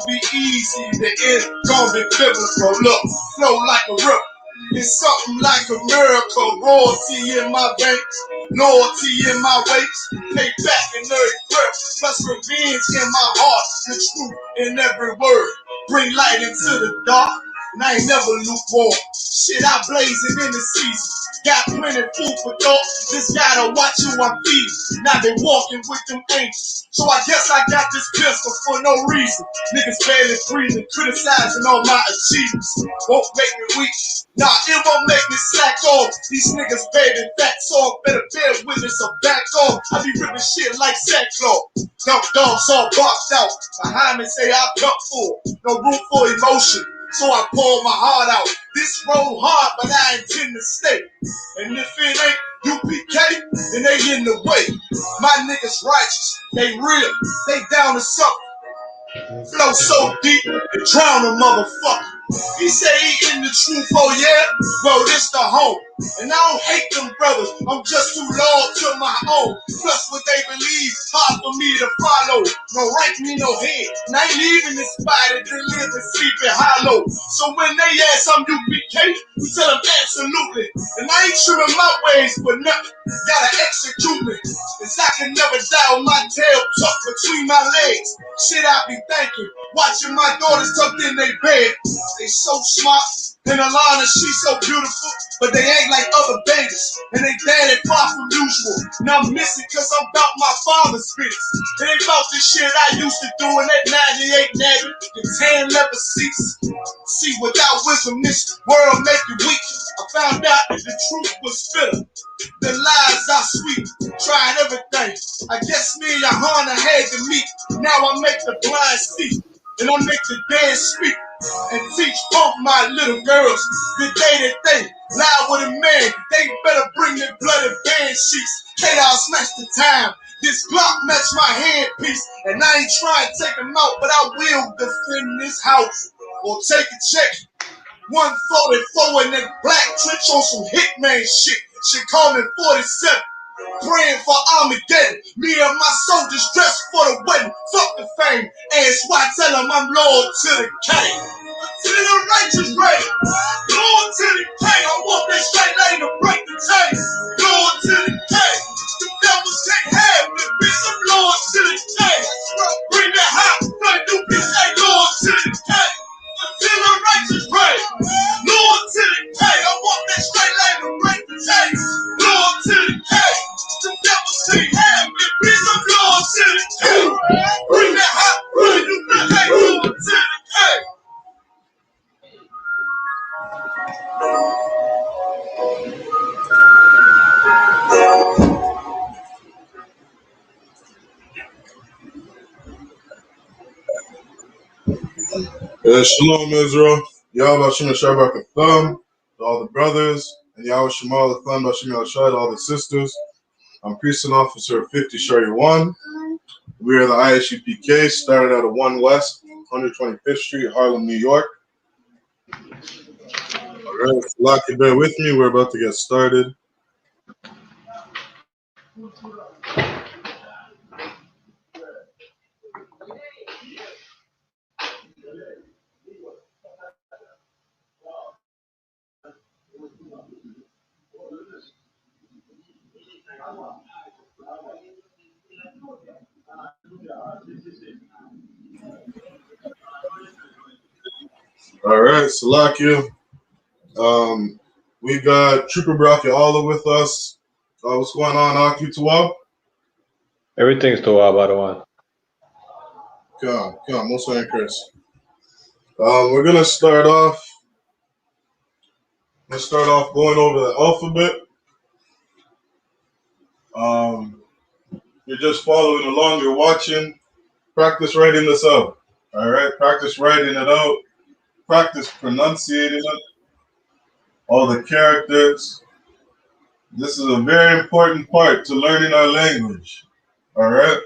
be easy, the end gon' be biblical. Look, flow like a river. It's something like a miracle. Royalty in my veins, loyalty in my waist, pay back in every breath, plus revenge in my heart. The truth in every word, bring light into the dark. And I ain't never lukewarm. Shit, I blazing in the season. Got plenty food for thought. Just gotta watch who I'm feeding. Now they walking with them angels. So I guess I got this pistol for no reason. Niggas barely breathing, criticizing all my achievements. Won't make me weak. Nah, it won't make me slack off. These niggas baby fat off. Better bear witness or back off. I be ripping shit like sackcloth. Dump dogs all boxed out. Behind me say I cut full. No room for emotion. So I pour my heart out. This road hard, but I intend to stay. And if it ain't UPK, then they in the way. My niggas righteous, they real, they down to something. Flow so deep, it drown a motherfucker. He say he in the truth, oh yeah? Bro, this the home. And I don't hate them brothers, I'm just too loyal to my own. Plus what they believe, hard for me to follow. No rank me, no head. And I ain't leaving this body to live and sleep in hollow. So when they ask I'm UPK, we tell them absolutely. And I ain't trimming my ways for nothing. Gotta execute me. Cause I can never die with my tail tucked between my legs. Shit I be thinking, watching my daughters tucked in their bed. They so smart, and Alana, she's so beautiful, but they ain't like other babies, and they daddy far from usual. And I'm missing cause I'm about my father's business. It ain't about the shit I used to do in that 98 Navy, the tan leather seats. See, without wisdom, this world make you weak. I found out that the truth was bitter, the lies are sweet. Tried everything. I guess me and YAHANNA had to meet. Now I make the blind see, and I make the dead speak. And teach both my little girls the day that they lie with a man. They better bring their bloody band sheets. Chaos match the time. This Glock match my handpiece. And I ain't trying to take them out, but I will defend this house. Or take a check. 144 in that black trench on some hitman shit. She call me 47. Praying for Armageddon. Me and my soldiers dressed for the wedding. Fuck the fame. Ask why, tell them I'm loyal to the king. To the righteous reign. Loyal to the king. I want that straight lane to break the chain. Loyal to the king. The devils can't have me. Bitch, I'm loyal to the king. Bring that hot blood. You bitch ain't loyal to the king. Until the righteous reign. Loyal to the king. I want that straight lane to break the chain. Loyal to the king. The devil say, have me, bitch, I'm loyal to the king. Bring that hot blood, you bitch ain't loyal to the king. Shalom, Israel. Yahweh Hashem Shabbat Thumb to all the brothers, and Yahweh Shemal Thumb Hashem Yahshua to all the sisters. I'm Priest and Officer 50 Shari 1. We are the I.S.U.P.K, started out of 1 West, 125th Street, Harlem, New York. All right, lucky, bear with me. We're about to get started. All right, Salakia. We got Trooper Braki Allah with us. What's going on, Aki Tawab? Everything's Tawab, by the way. Come, most of Chris. We're gonna start off. Let's start off going over the alphabet. You're just following along. You're watching. Practice writing this out. All right, practice writing it out. Practice pronunciating it. All the characters. This is a very important part to learning our language. All right.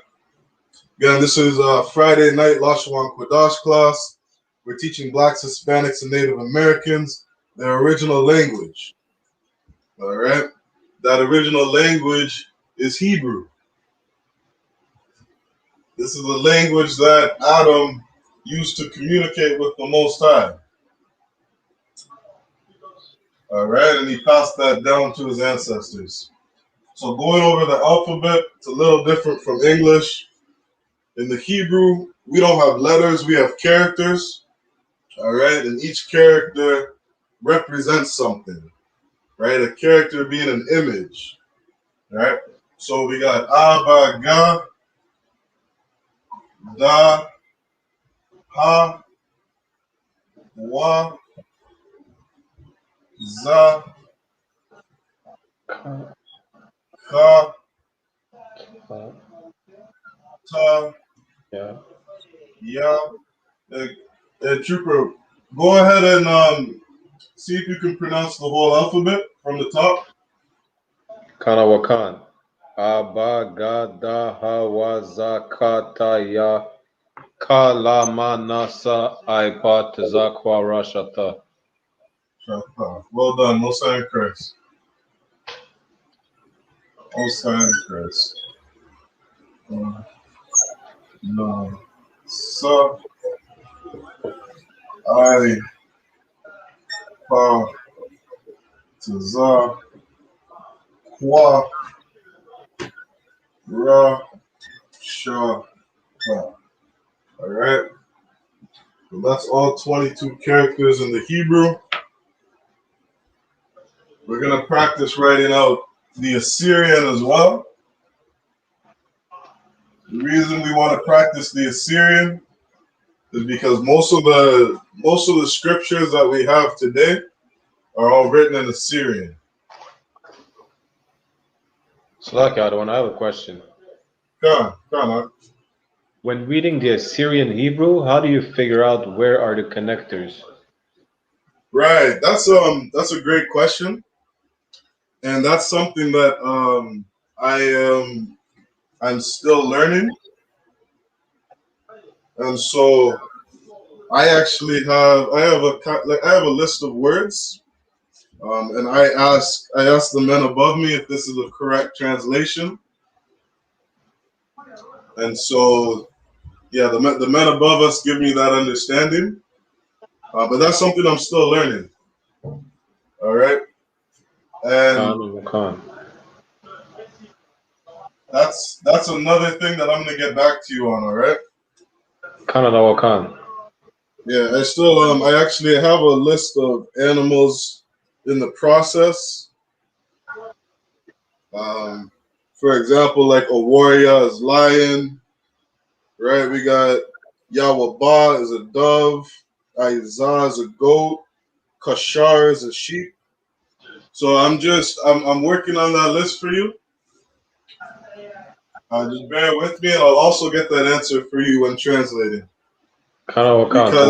Again, this is Friday night Lashawan Kodash class. We're teaching Blacks, Hispanics, and Native Americans their original language. All right. That original language is Hebrew. This is the language that Adam used to communicate with the Most High. All right, and he passed that down to his ancestors. So going over the alphabet, it's a little different from English. In the Hebrew, we don't have letters, we have characters. All right, and each character represents something. Right, a character being an image. Right, so we got Abba, Ga, Da, Ha, Wa, Za, Ka, Ta, Yeah. Ya. Trooper, go ahead and see if you can pronounce the whole alphabet from the top. Kana Wakan. Aba Gada Hawaza Kata Ya Kalamanasa Ipa Tazakwa Rashata. Well done. Most High in Christ. Most High in Christ. No. Sa. I. Pa. Taza. Kwa. Ra. Sha. Pa. All right. So that's all 22 characters in the Hebrew. We're going to practice writing out the Assyrian as well. The reason we want to practice the Assyrian is because most of the scriptures that we have today are all written in Assyrian. Salaki Adwan, I have a question. Come on. When reading the Assyrian Hebrew, how do you figure out where are the connectors? Right, that's a great question, and that's something that I'm still learning, and so I actually have a list of words, and I ask the men above me if this is the correct translation, and so yeah, the men above us give me that understanding, but that's something I'm still learning. All right, and Khan. that's another thing that I'm gonna get back to you on. All right. Canada Wakan. Yeah, I actually have a list of animals in the process. For example, like a warrior is lion, right? We got Yahweh is a dove, Isaiah is a goat, Kashar is a sheep. So I'm working on that list for you. Just bear with me, and I'll also get that answer for you when translating. Canada Wakan. Because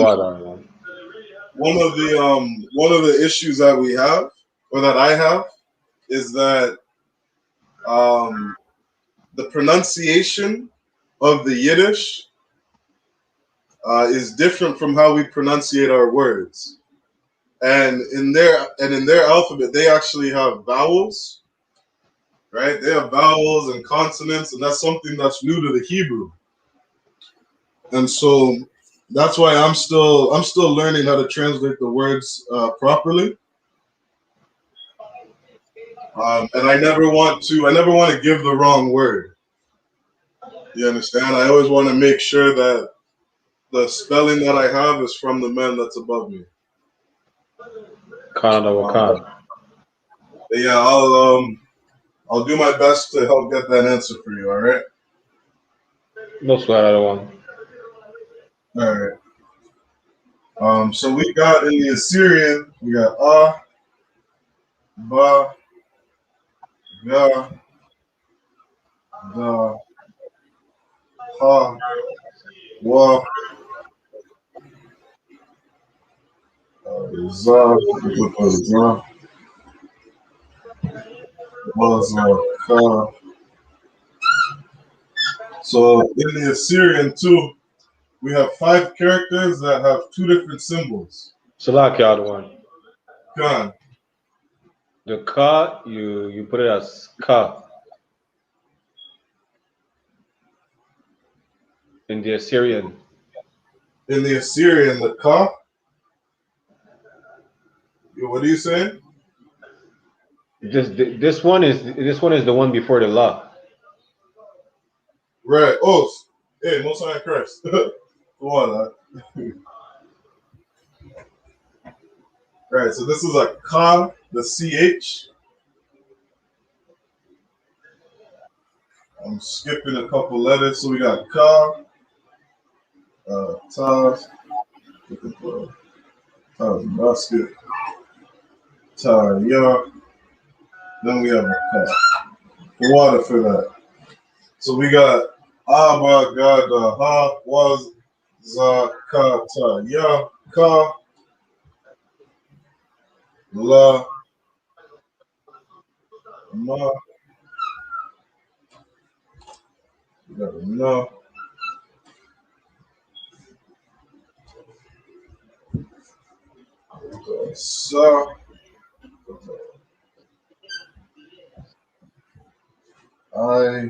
one of the issues that we have, or that I have, is that the pronunciation of the Yiddish is different from how we pronunciate our words. And in their alphabet, they actually have vowels, right? They have vowels and consonants, and that's something that's new to the Hebrew. And so that's why I'm still learning how to translate the words properly. And I never want to give the wrong word. You understand? I always want to make sure that the spelling that I have is from the man that's above me. Canada Wakan. Yeah, I'll do my best to help get that answer for you. All right. No sweat, Adwan. All right. So we got in the Assyrian, we got Ba, Ga, Da, Ha, Wa, Za, Za, Wa, Za, Ka. So in the Assyrian too, we have 5 characters that have 2 different symbols. Salaki Adwan. Gan. The Ka, you put it as Ka. In the Assyrian. In the Assyrian, the ka. What are you saying? This one is the one before the law. Right. Oh, hey, Most High Christ. Come on, right. So this is a ka, the ch. I'm skipping a couple letters. So we got ka, tas, basket, ta, ya. Then we have a ka. Water for that. So we got Abba, Gada, Ha, Was, Za, Ka, Ta, Ya, Ka, La, Ma, we got a Na, Sa, I,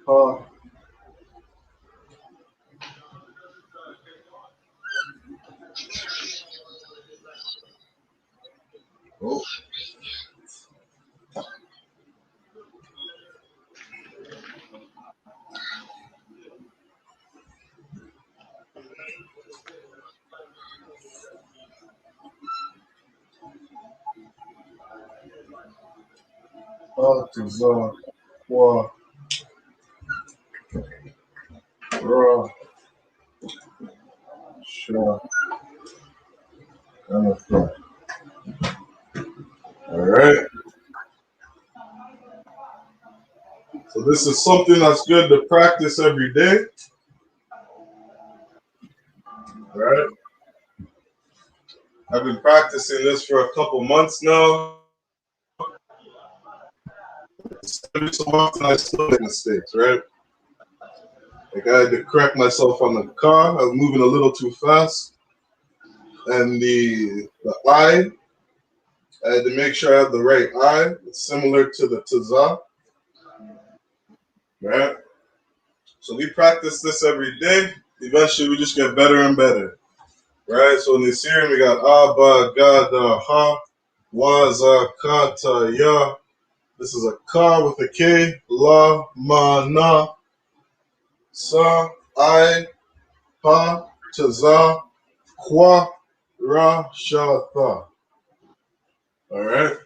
Ha, oh, Ha, to Za, Wa, Ra, Sha, and a Fa. All right. So this is something that's good to practice every day. All right. I've been practicing this for a couple months now. Every so often I still make mistakes, right? Like I had to correct myself on the car. I was moving a little too fast. And the I had to make sure I had the right I. It's similar to the tazah, right? So we practice this every day. Eventually we just get better and better, right? So in the Syrian we got Abba, Gada, Ha, Waza, Kata, Ya. This is a Ka with a K, La, Ma, Na, Sa, I, Ha, Tazah, Kwa, Ra, Sha, Tha. All right.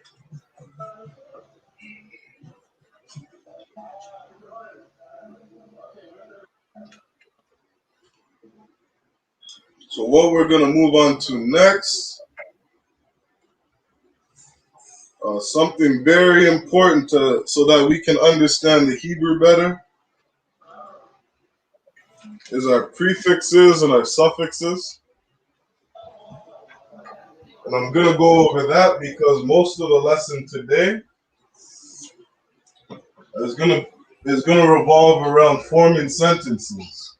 So what we're gonna move on to next, something very important so that we can understand the Hebrew better, is our prefixes and our suffixes. And I'm gonna go over that because most of the lesson today is gonna revolve around forming sentences.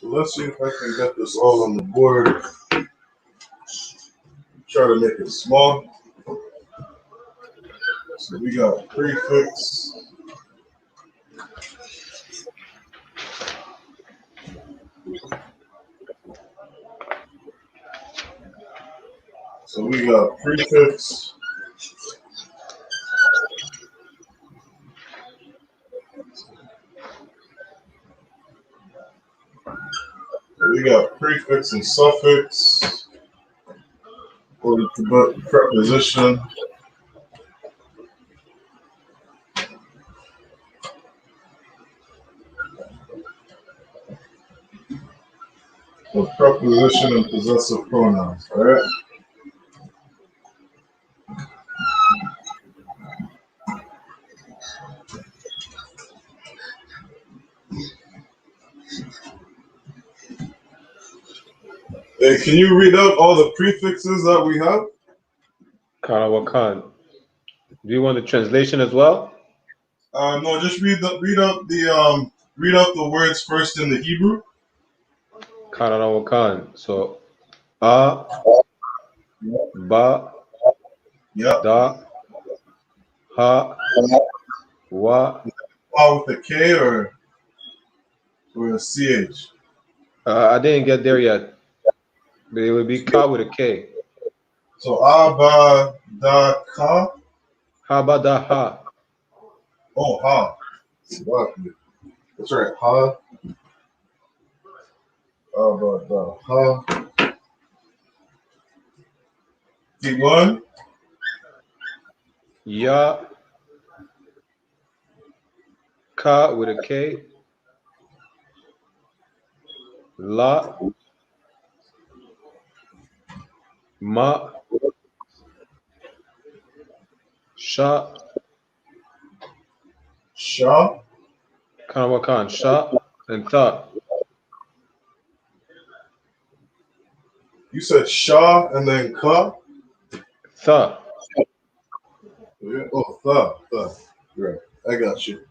So let's see if I can get this all on the board. Try to make it small. So we got prefix. So we got prefix. We got prefix and suffix, or the preposition. Or preposition and possessive pronouns, all right? Hey, can you read out all the prefixes that we have? Karawakan. Do you want the translation as well? No, just read out the words first in the Hebrew. Karanawakan. So, a, ba, Yep. da, ha, wa. With a K or a CH? I didn't get there yet, but it would be ka with a K. So ba da ka. Ha, ba, da, ha. Oh, ha. That's right. Ha. Ba da ha. Keep going. Ya, ka with a K. La, ma, sha, Sha. Karanawakan. Sha, and tha. You said sha and then ka. Tha. Yeah. Oh, tha. Right. I got you.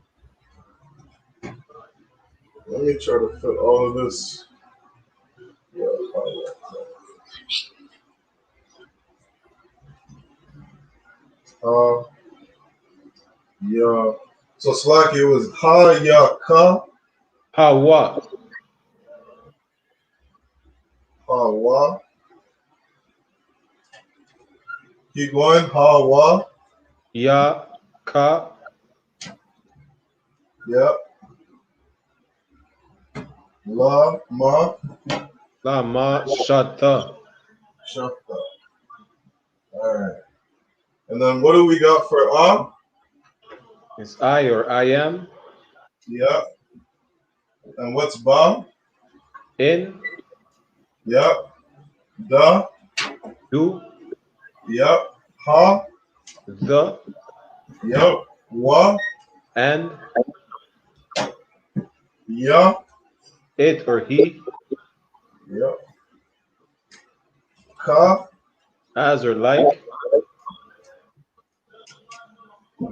Let me try to fit all of this. Yeah. Yeah. So Slack, it was ha ya ka. Ha, wa. Ha wa. Keep going. Ha wa. Ya, ka. Yep. La ma. La, ma, sha, tha. Shut up. All right. And then what do we got for ah? It's I or I am. Yep. And what's ba? In, Yep. Da. do, Yep. Ha. the, Yep. Wa. and, Ya. it or he, Yep. Ka. as or like,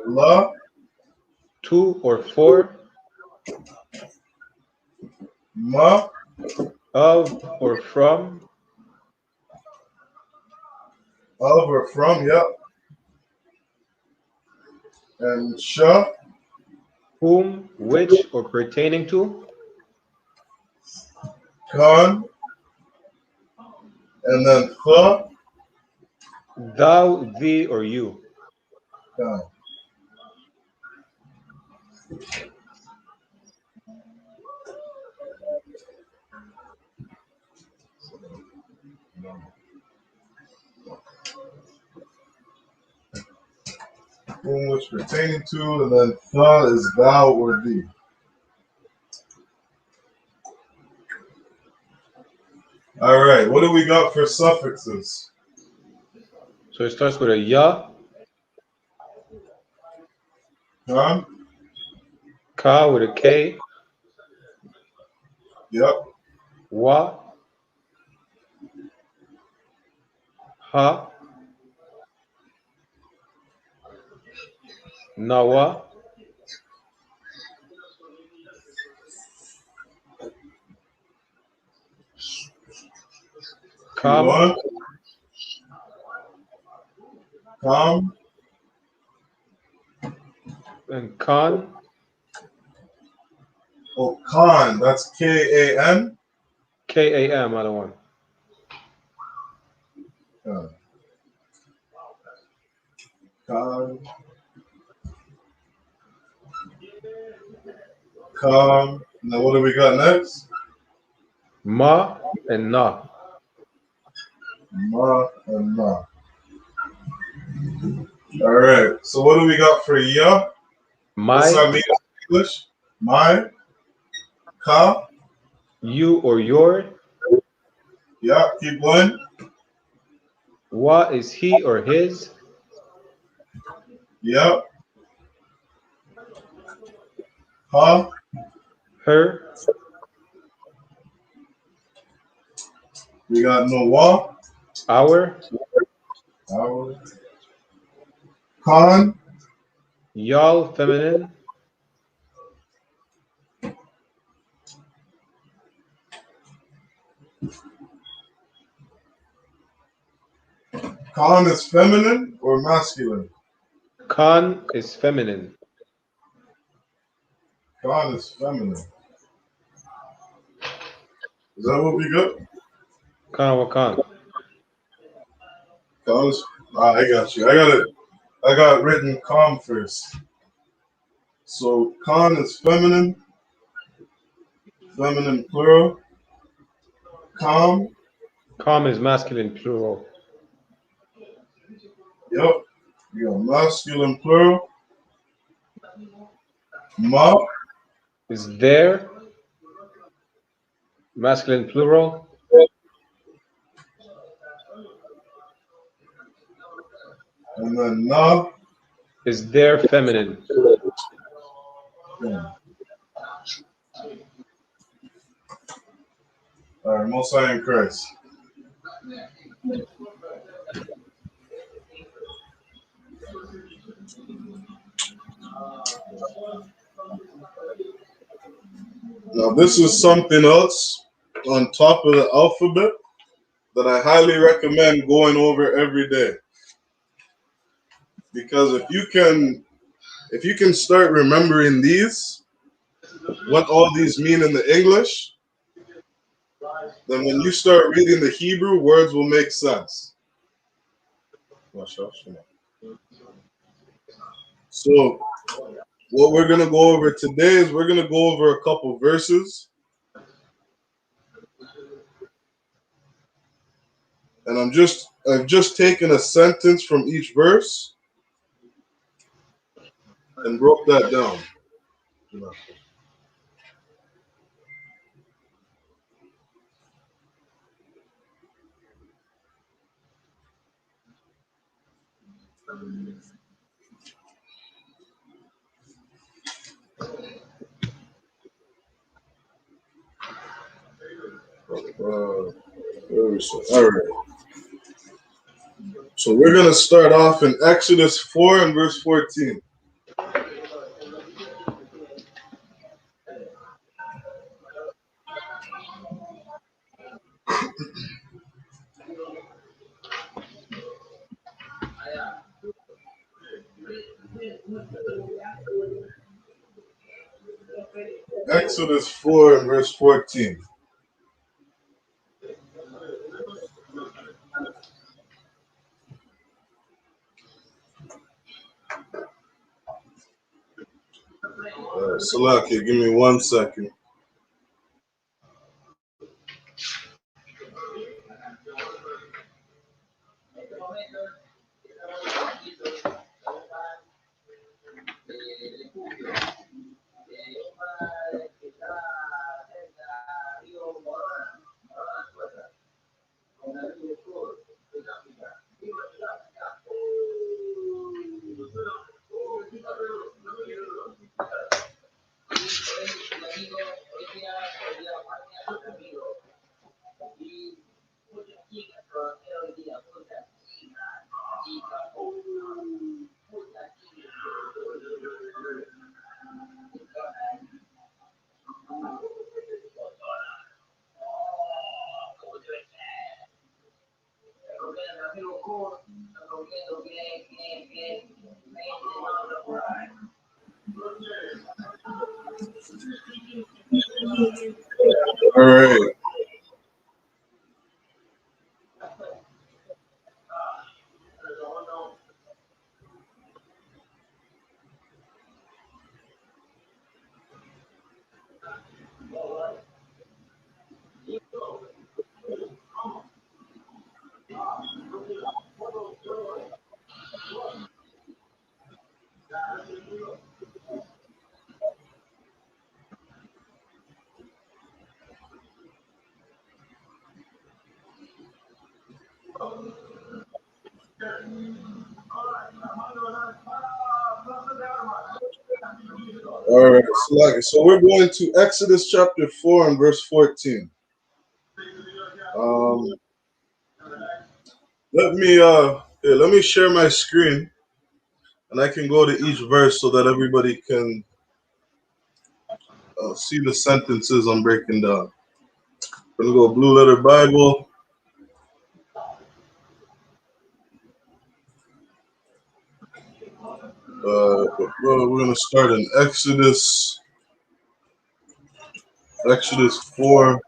La. to or for, Ma. of or from, Of or from. Yep. And sha. whom, which, or pertaining to, Kan. And then tha. thou, thee, or you. Kan. Whom which pertaining to, and then tha is thou or thee. All right. What do we got for suffixes? So it starts with a ya, Kan. ka with a K, Yep. wa, ha, nawa, kam, One. Kam. and kan, Oh, Khan. That's K-A-N. K-A-M, other one. Khan. Kam. Now what do we got next? Ma and na. Ma and na. All right. So what do we got for ya? What's that My, mean in English? My. Ka. you or your. Yeah. Keep going. Wa is he or his. Yep. Ha. Her. We got no wa. Our. Our. Khan. Y'all, feminine. Khan is feminine or masculine? Khan is feminine. Khan is feminine. Is that what we got? Khan wa Khan. Khan is. I got you. I got written Khan first. So Khan is feminine. Feminine plural. Calm. Calm is masculine plural. Yep. You got masculine plural. Ma is there. Masculine plural. and then na is there feminine. All right, Most High in Christ. Now, this is something else on top of the alphabet that I highly recommend going over every day. Because if you can start remembering these, what all these mean in the English, then when you start reading the Hebrew, words will make sense. So what we're going to go over today is we're going to go over a couple verses. And I've just taken a sentence from each verse and broke that down. All right. So we're going to start off in Exodus 4 and verse 14. Exodus 4 and verse 14. Salaki, give me 1 second. All right. All right, Salaki. So we're going to Exodus chapter 4 and verse 14. Let me share my screen, and I can go to each verse so that everybody can see the sentences I'm breaking down. Gonna go Blue Letter Bible. We're gonna start in Exodus 4.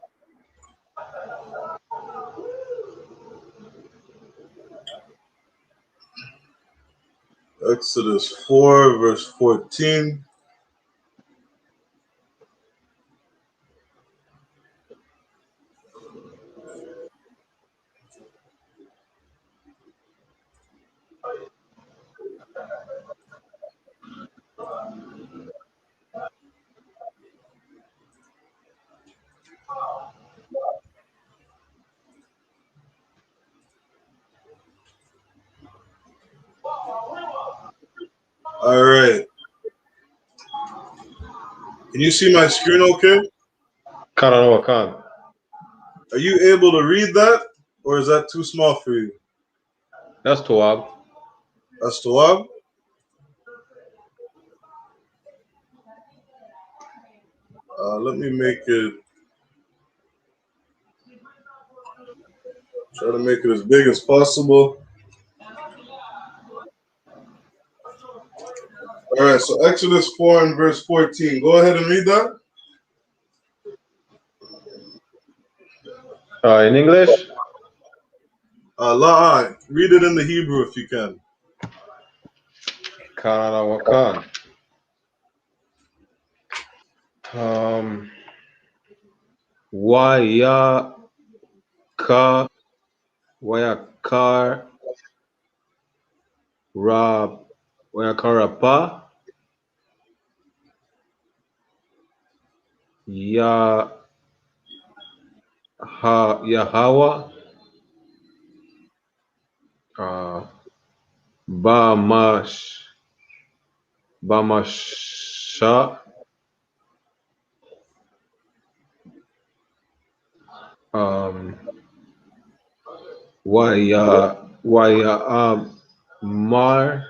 Exodus 4, verse 14. All right. Can you see my screen okay? Karanawakan. Are you able to read that? Or is that too small for you? That's Toab. That's Tawab? Let me make it. Try to make it as big as possible. All right, so Exodus 4 and verse 14. Go ahead and read that. In English? La'ai. Read it in the Hebrew if you can. Karanawakan. Wayaka Wayakar Rab Wayakarapa Yahawa Bamasha Waya Mar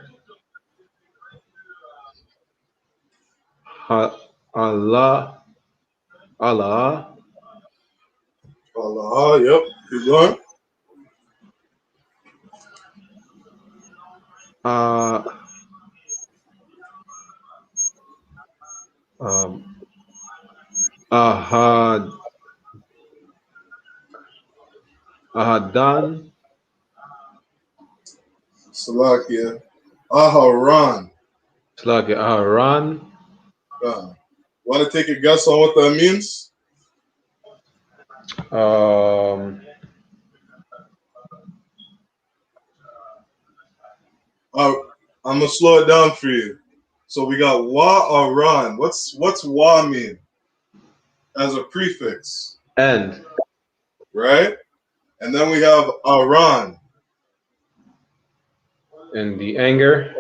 Allah Allah Allah, yep. Keep going. uh, um, Ahad Ahadan Salakia. Aharon. Slagi Aharan Want to take a guess on what that means? I'm gonna slow it down for you. So we got wa aran. What's wa mean as a prefix, and right? And then we have aran. in the anger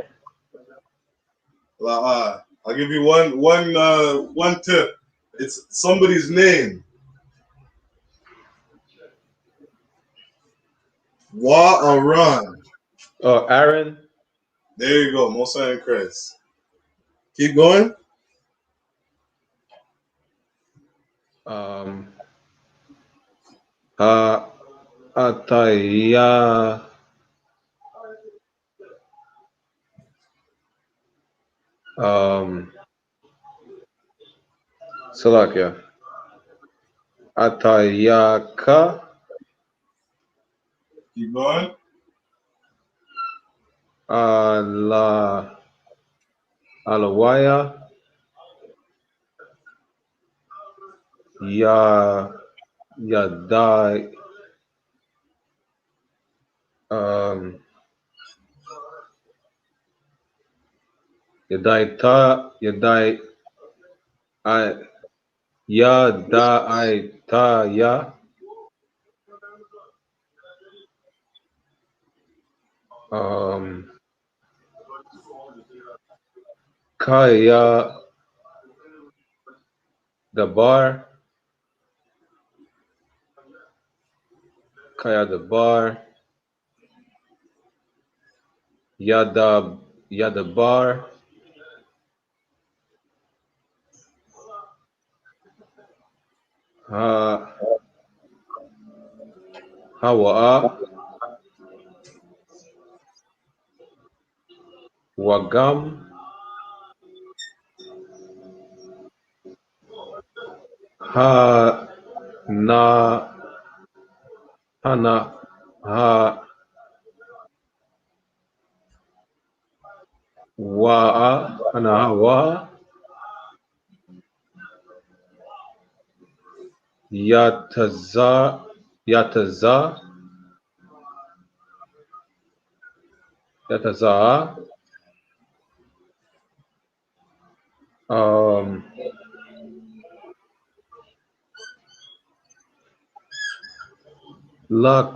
I'll give you one tip. It's somebody's name. Wa aran. Aaron There you go. Mosai and Christ. Keep going. Ataya Salakia Atayaka Keep going. Ala Alawaya Yadai Yadai I Yadaitaya Kaya Dabar Kaya Dabar Yadabar Hawa'a. Wagam. Ha na hana ha wa'a hana hawa yataza yataza yataza la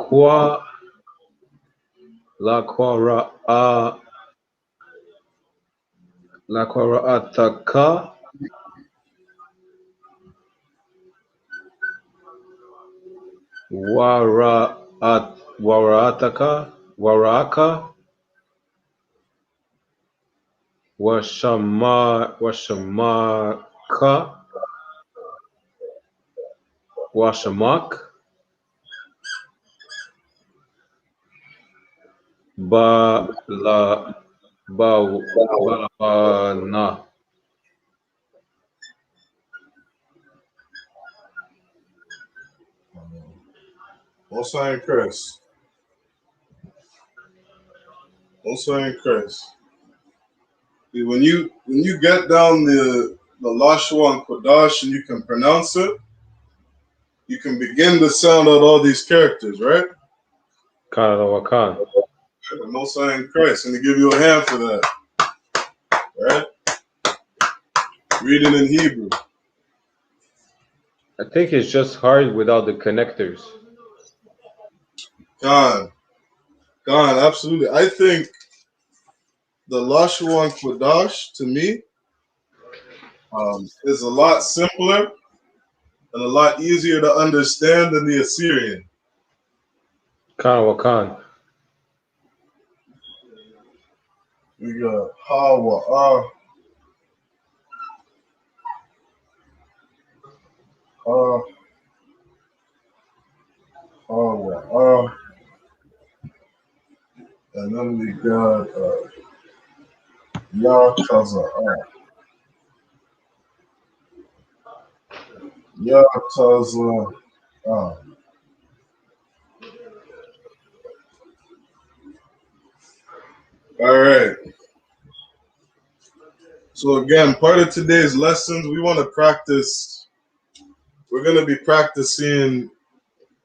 ra'ataka waraka washamak bala balabana. Also in Christ. Also in Christ. See, when you get down the Lashwa and Kodash and you can pronounce it, you can begin to sound out all these characters, right? Kana wakan. The Most High in Christ, and to give you a hand for that, right? Reading in Hebrew. I think it's just hard without the connectors. God, absolutely. I think the Lashwa and Kodash, to me, is a lot simpler and a lot easier to understand than the Assyrian. Kana wakan. We got Hawa, Hawa, and then we got Yataza, Yataza. All right. So again, part of today's lessons, we want to practice. We're going to be practicing.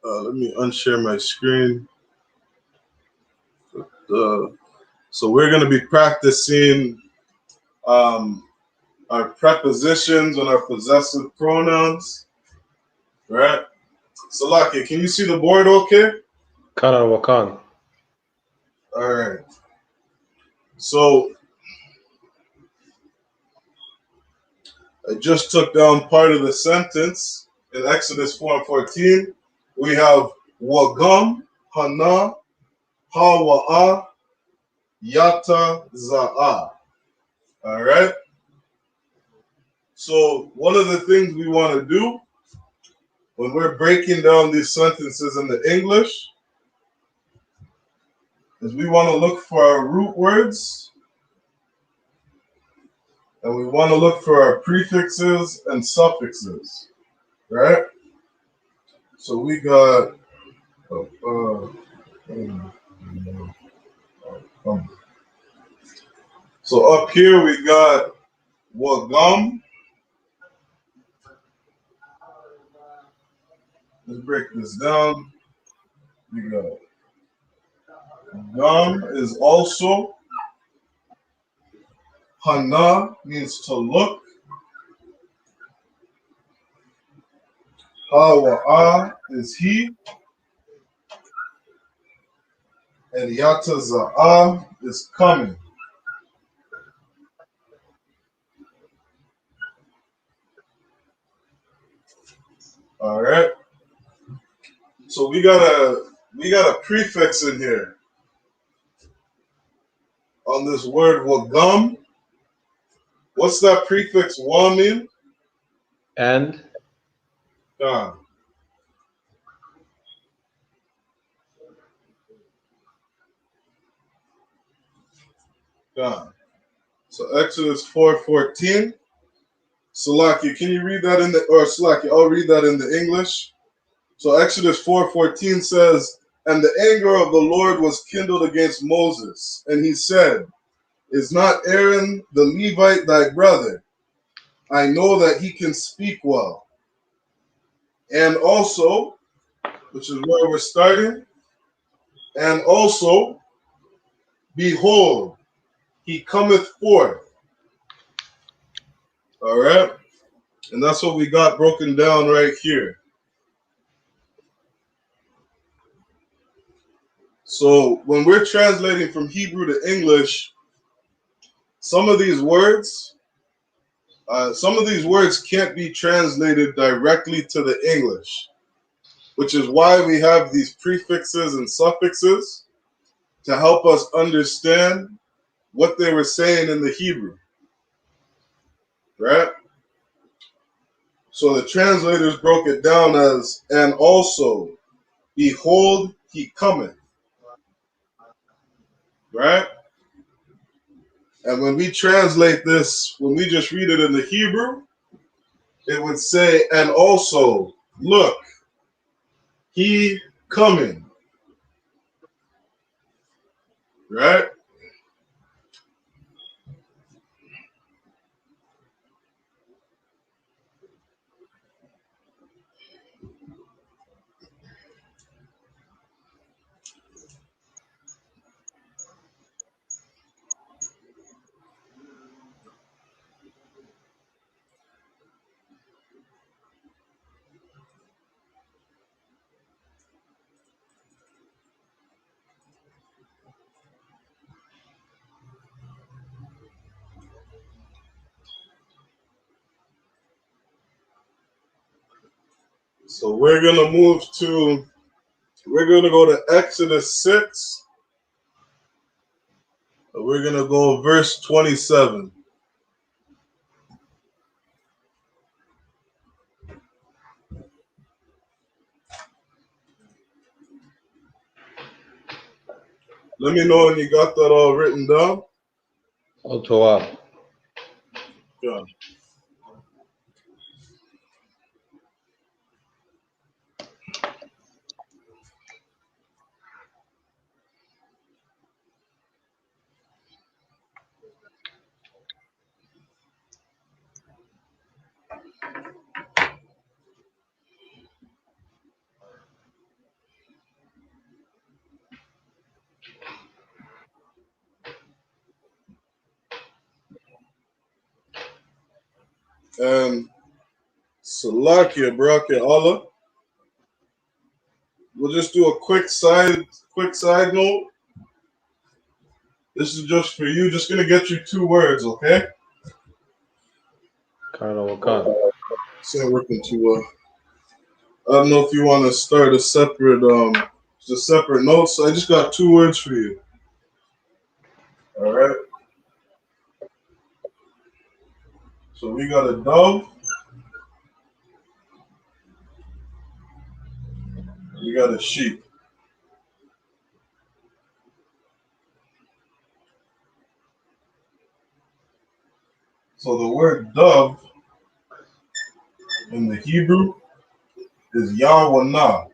Let me unshare my screen. So we're going to be practicing our prepositions and our possessive pronouns. Right? Salaki, can you see the board okay? Kana wakan. All right. So I just took down part of the sentence in Exodus 4:14. We have Wagam, Hana, Hawa'a, Yata, Za'a. All right. So one of the things we want to do when we're breaking down these sentences in the English is we want to look for our root words and we want to look for our prefixes and suffixes. Right? So we got so up here we got Wagam. Let's break this down. We got Gam is also. Hana means to look. Hawa'a is he. And Yata Za'a is coming. All right. So we got a prefix in here on this word Wagam. What's that prefix wa mean? And God. God. So Exodus 4:14. Salaki, can you read that in the, or Salaki, I'll read that in the English. So Exodus 4:14 says, "And the anger of the Lord was kindled against Moses, and he said, Is not Aaron the Levite thy brother? I know that he can speak well. And also," which is where we're starting, "and also, behold, he cometh forth." All right? And that's what we got broken down right here. So when we're translating from Hebrew to English, some of these words can't be translated directly to the English, which is why we have these prefixes and suffixes to help us understand what they were saying in the Hebrew, right? So the translators broke it down as, "and also, behold, he cometh," right? And when we translate this, when we just read it in the Hebrew, it would say, "and also, look, he coming," right? So we're going to go to Exodus 6, and we're going to go verse 27. Let me know when you got that all written down. Ottawa. Yeah. And Salakia, Brakia, Allah. We'll just do a quick side note. This is just for you. Just gonna get you 2 words, okay? Colonel Wakan. So working too well. I don't know if you want to start a separate note. So I just got 2 words for you. All right. So we got a dove. We got a sheep. So the word dove in the Hebrew is YAHANNA.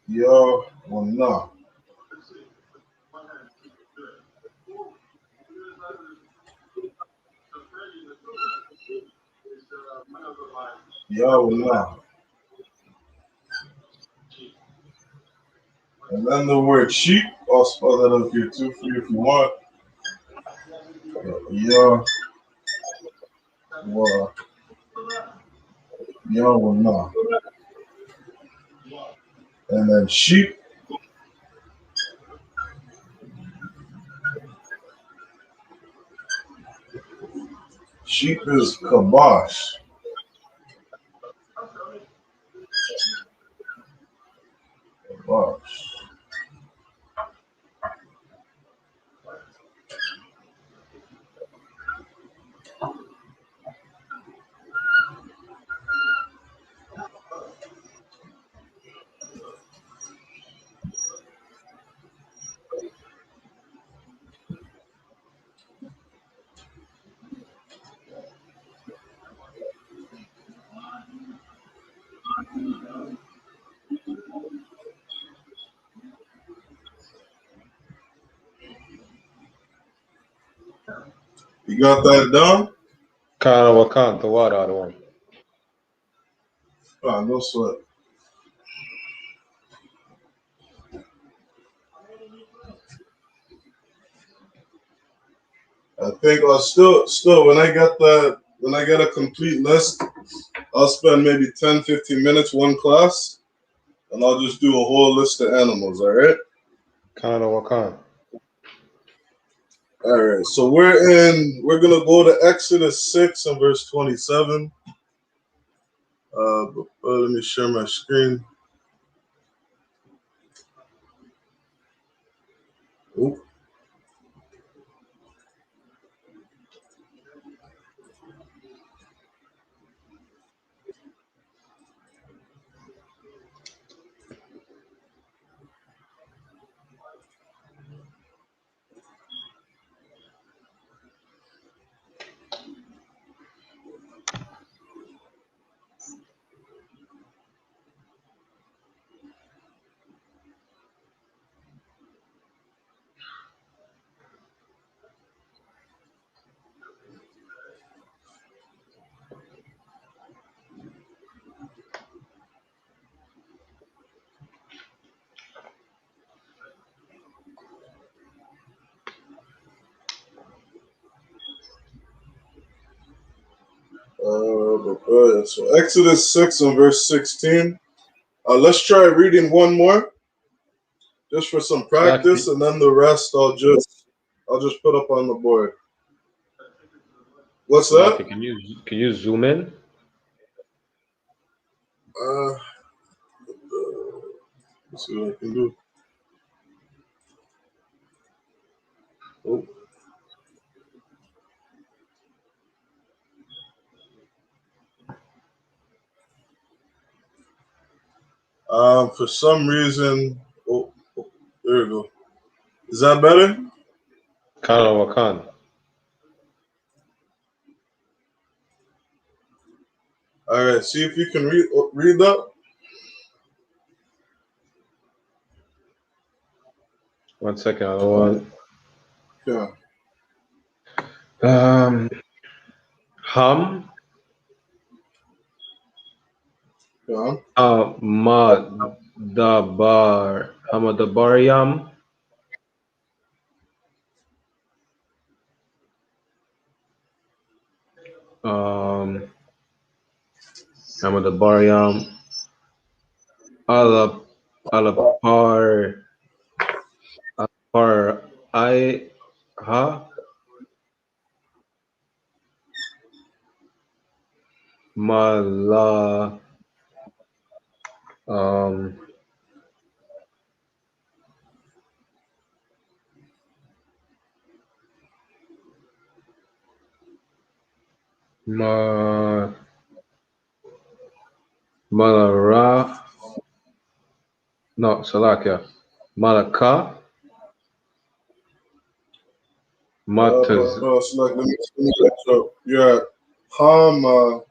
YAHANNA. YAHANNA. And then the word sheep, I'll spell that up here too for you if you want. YAHANNA. And then sheep. Sheep is kabosh. Kabosh. You got that down? Kana wakan, the water one. No sweat. I think I'll still when I get a complete list, I'll spend maybe 10, 15 minutes one class, and I'll just do a whole list of animals. All right. Kana wakan. All right. So we're gonna go to Exodus 6 and verse 27. Let me share my screen. Oop. So Exodus 6 and verse 16. Let's try reading one more, just for some practice, and then the rest I'll just put up on the board. What's that? Can you zoom in? Let's see what I can do. Oh. For some reason, there we go. Is that better? Kana wakan. All right. See if you can read that. One second, I want. Yeah. Ham. Yeah. Hamadabaryam. Hamadabaryam. Alapar I ha Mala Malara no Salakia Malaka Mataz Let me catch up. You're at Hamara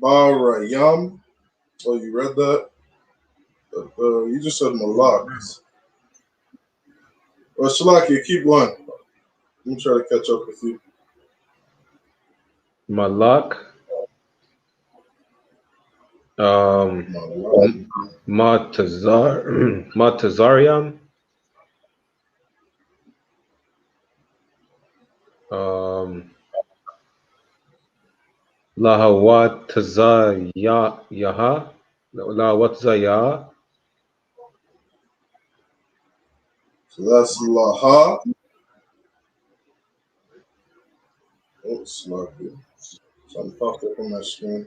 Barayam. Oh, you read that? You just said Malak. Well, Shalaki, keep going. Let me try to catch up with you. Malak Matazariam Lahawatazaya Lahawatazaya. So that's Laha. Oh, Shalaki. Something popped up on my screen.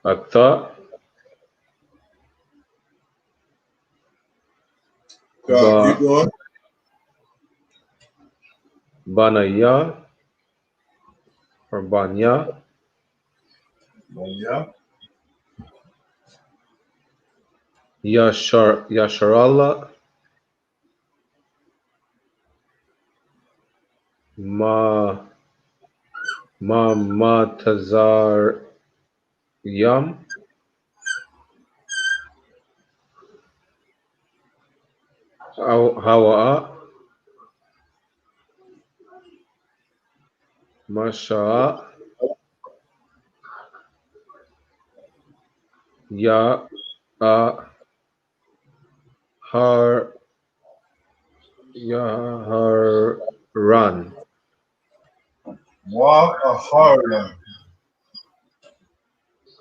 Ata Keep going. Banaya or Banya Yeah. Yasharallah Matazar Yam Hawa'a, Masha'a, Ya, Har, Yaharan, Waharan.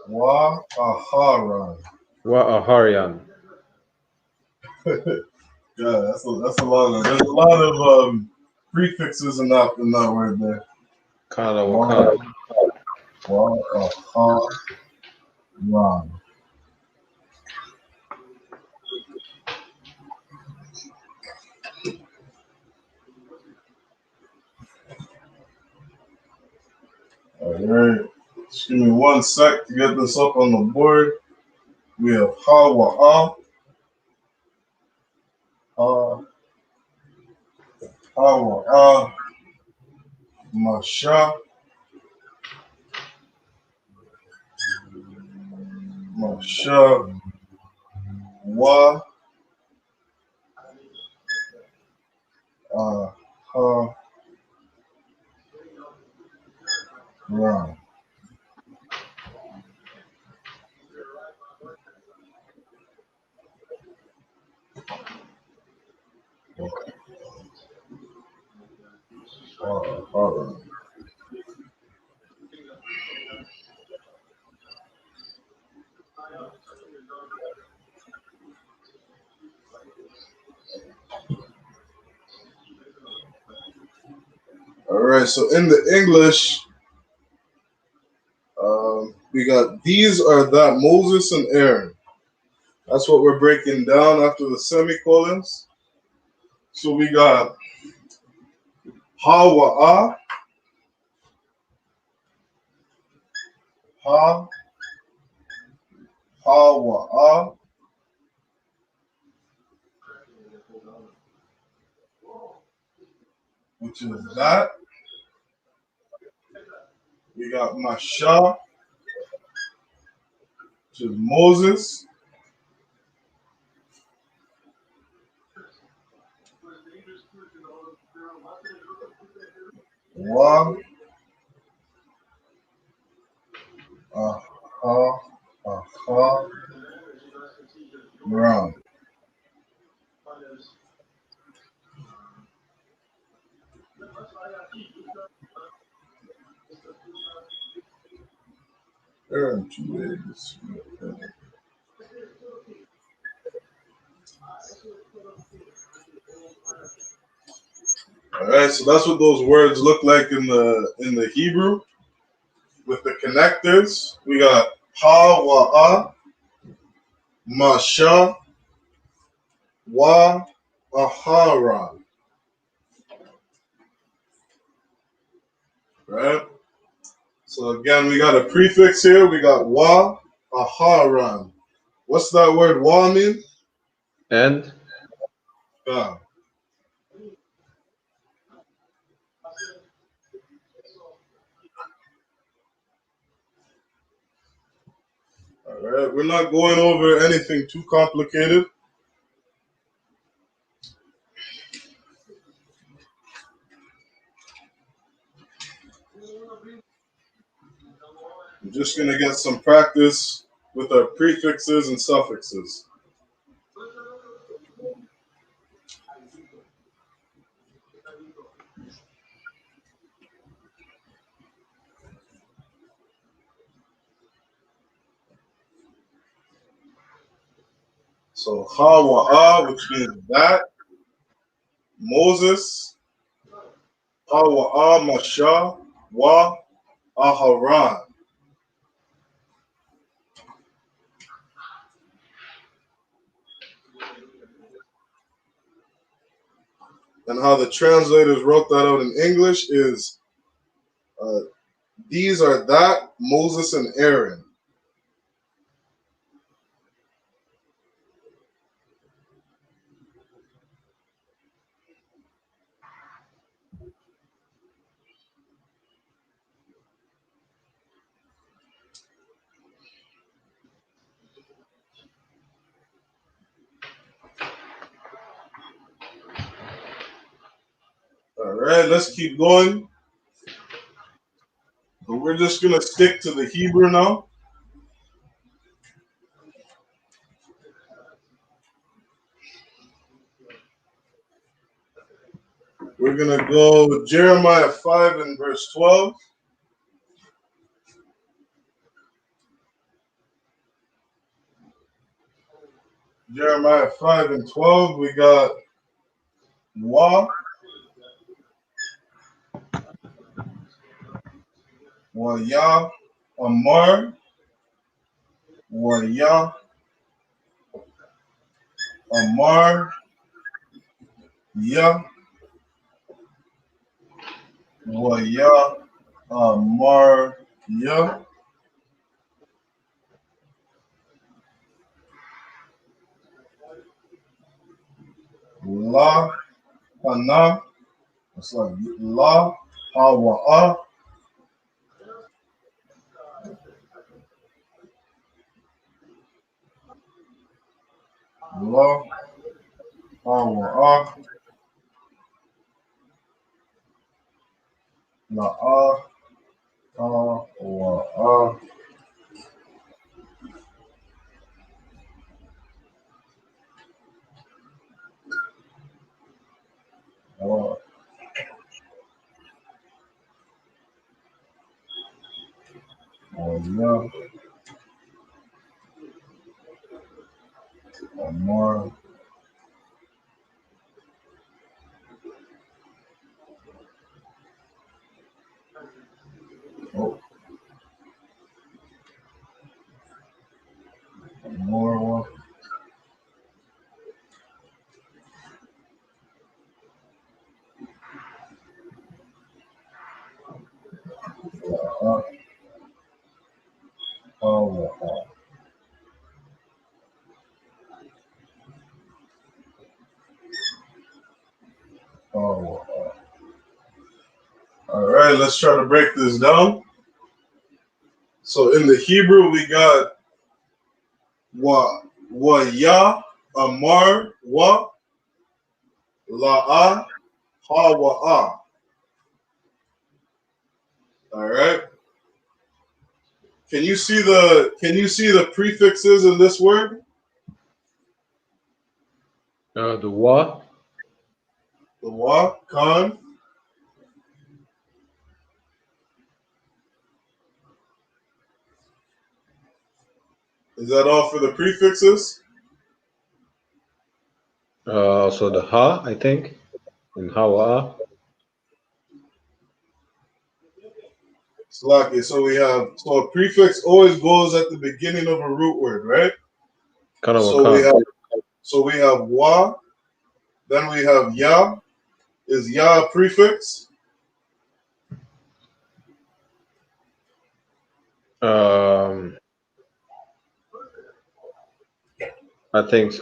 Waharan. Wa'aharyan. Yeah, that's a lot of. There's a lot of prefixes in that word there. Kana Wa Wakan. Waharan. All right. Just give me 1 sec to get this up on the board. We have Hawa'a. Hawa'a. Masha. Masha. Wa. Ha. Ra. All right. So in the English, we got these are that Moses and Aaron. That's what we're breaking down after the semicolons. So we got Hawa'a. Ha. Hawa'a. Which is that. We got Masha, which is Moses. Wa. Aha. Aha. Ram. Aaron, 2 ways. All right, so that's what those words look like in the Hebrew with the connectors. We got Hawa'a, Masha, Wa, Aharon. Right? So again, we got a prefix here. We got Wa, Aharon. What's that word Wa mean? And Yeah. All right, we're not going over anything too complicated. We're just gonna get some practice with our prefixes and suffixes. So Hawa'a, which means that. Moses, Hawa'a, Masha, Wa, Aharon. And how the translators wrote that out in English is uh, these are that Moses and Aaron. right, let's keep going. But we're just gonna stick to the Hebrew now. We're gonna go Jeremiah 5 and verse 12. Jeremiah 5 and 12. We got Wa, Ya, Amar, Ya, Amar, Ya, Ya, Amar, Ya. La, Hana, it's like La, Hawa'a, La, Hawa'a, La'a, Hawa'a, Ya, Amar, oh, Amar, Hawa'a. All right, let's try to break this down. So in the Hebrew, we got Ya, Amar, La'a, Hawa'a. All right. Can you see the prefixes in this word? The Wa. The Wa, Khan. Is that all for the prefixes? So the Ha, I think, in Hawa. Slaki. So a prefix always goes at the beginning of a root word, right? So we have Wa, then we have Ya. Is Ya a prefix?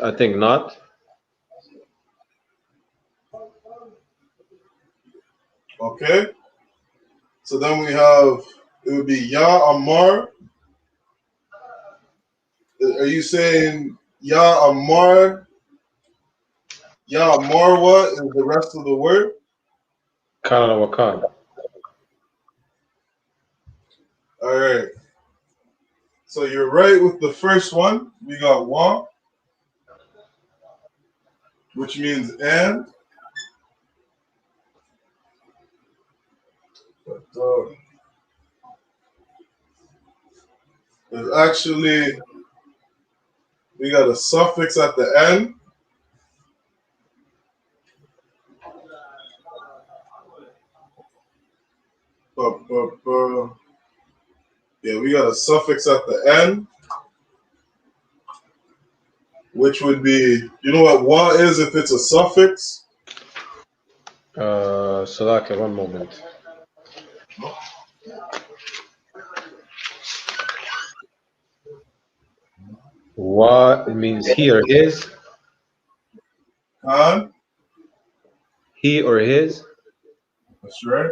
I think not. Okay. So then it would be Ya Amar. Are you saying Ya Amar? Ya Amar what is the rest of the word? Kana Wakan. All right. So you're right with the first one. We got Wa, which means and. But there's actually, we got a suffix at the end. Yeah, we got a suffix at the end, which would be, you know what Wa is if it's a suffix? Salaka, one moment. Wa, it means he or his. Khan. He or his. That's right.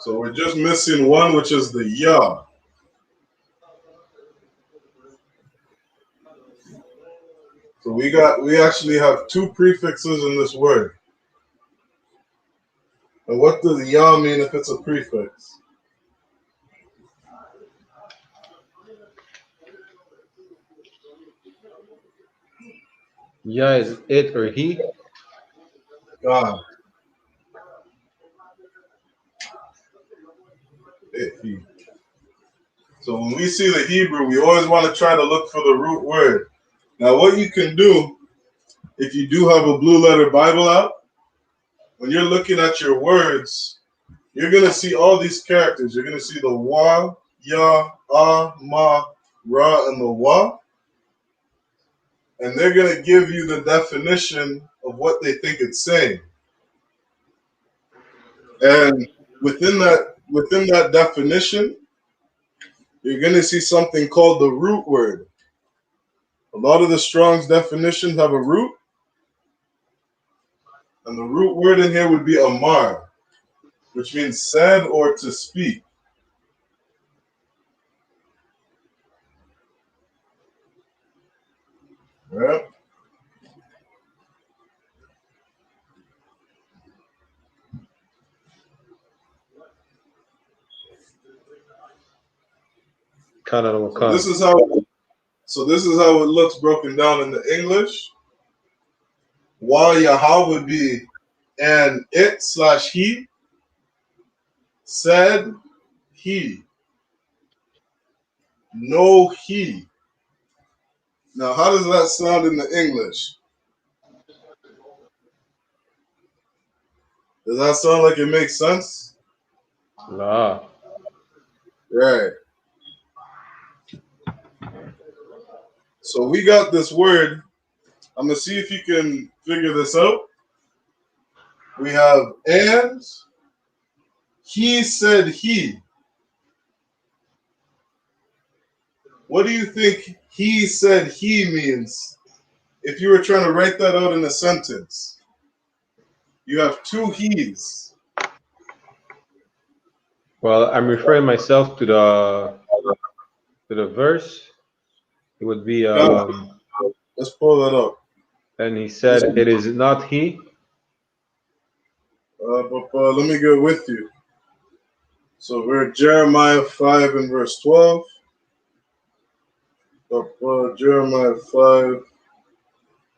So we're just missing one, which is the Ya. So we actually have two prefixes in this word. And what does Yah mean if it's a prefix? Yah is it or he? God. He. So when we see the Hebrew, we always want to try to look for the root word. Now what you can do, if you do have a blue letter Bible out, when you're looking at your words, you're going to see all these characters. You're going to see the wa, ya, ma, ra, and the wa. And they're going to give you the definition of what they think it's saying. And within that definition, you're going to see something called the root word. A lot of the Strong's definitions have a root. And the root word in here would be amar, which means said or to speak. Right? So this is how it looks broken down in the English. While Yahweh would be and it/he, said he, no he. Now how does that sound in the English? Does that sound like it makes sense? La. Right. So we got this word. I'm going to see if you can figure this out. We have and he said he. What do you think he said he means if you were trying to write that out in a sentence? You have two he's. Well, I'm referring myself to the verse. It would be Let's pull that up. and he said, "It is not he." Let me go with you. So we're at Jeremiah 5 and verse 12. Jeremiah 5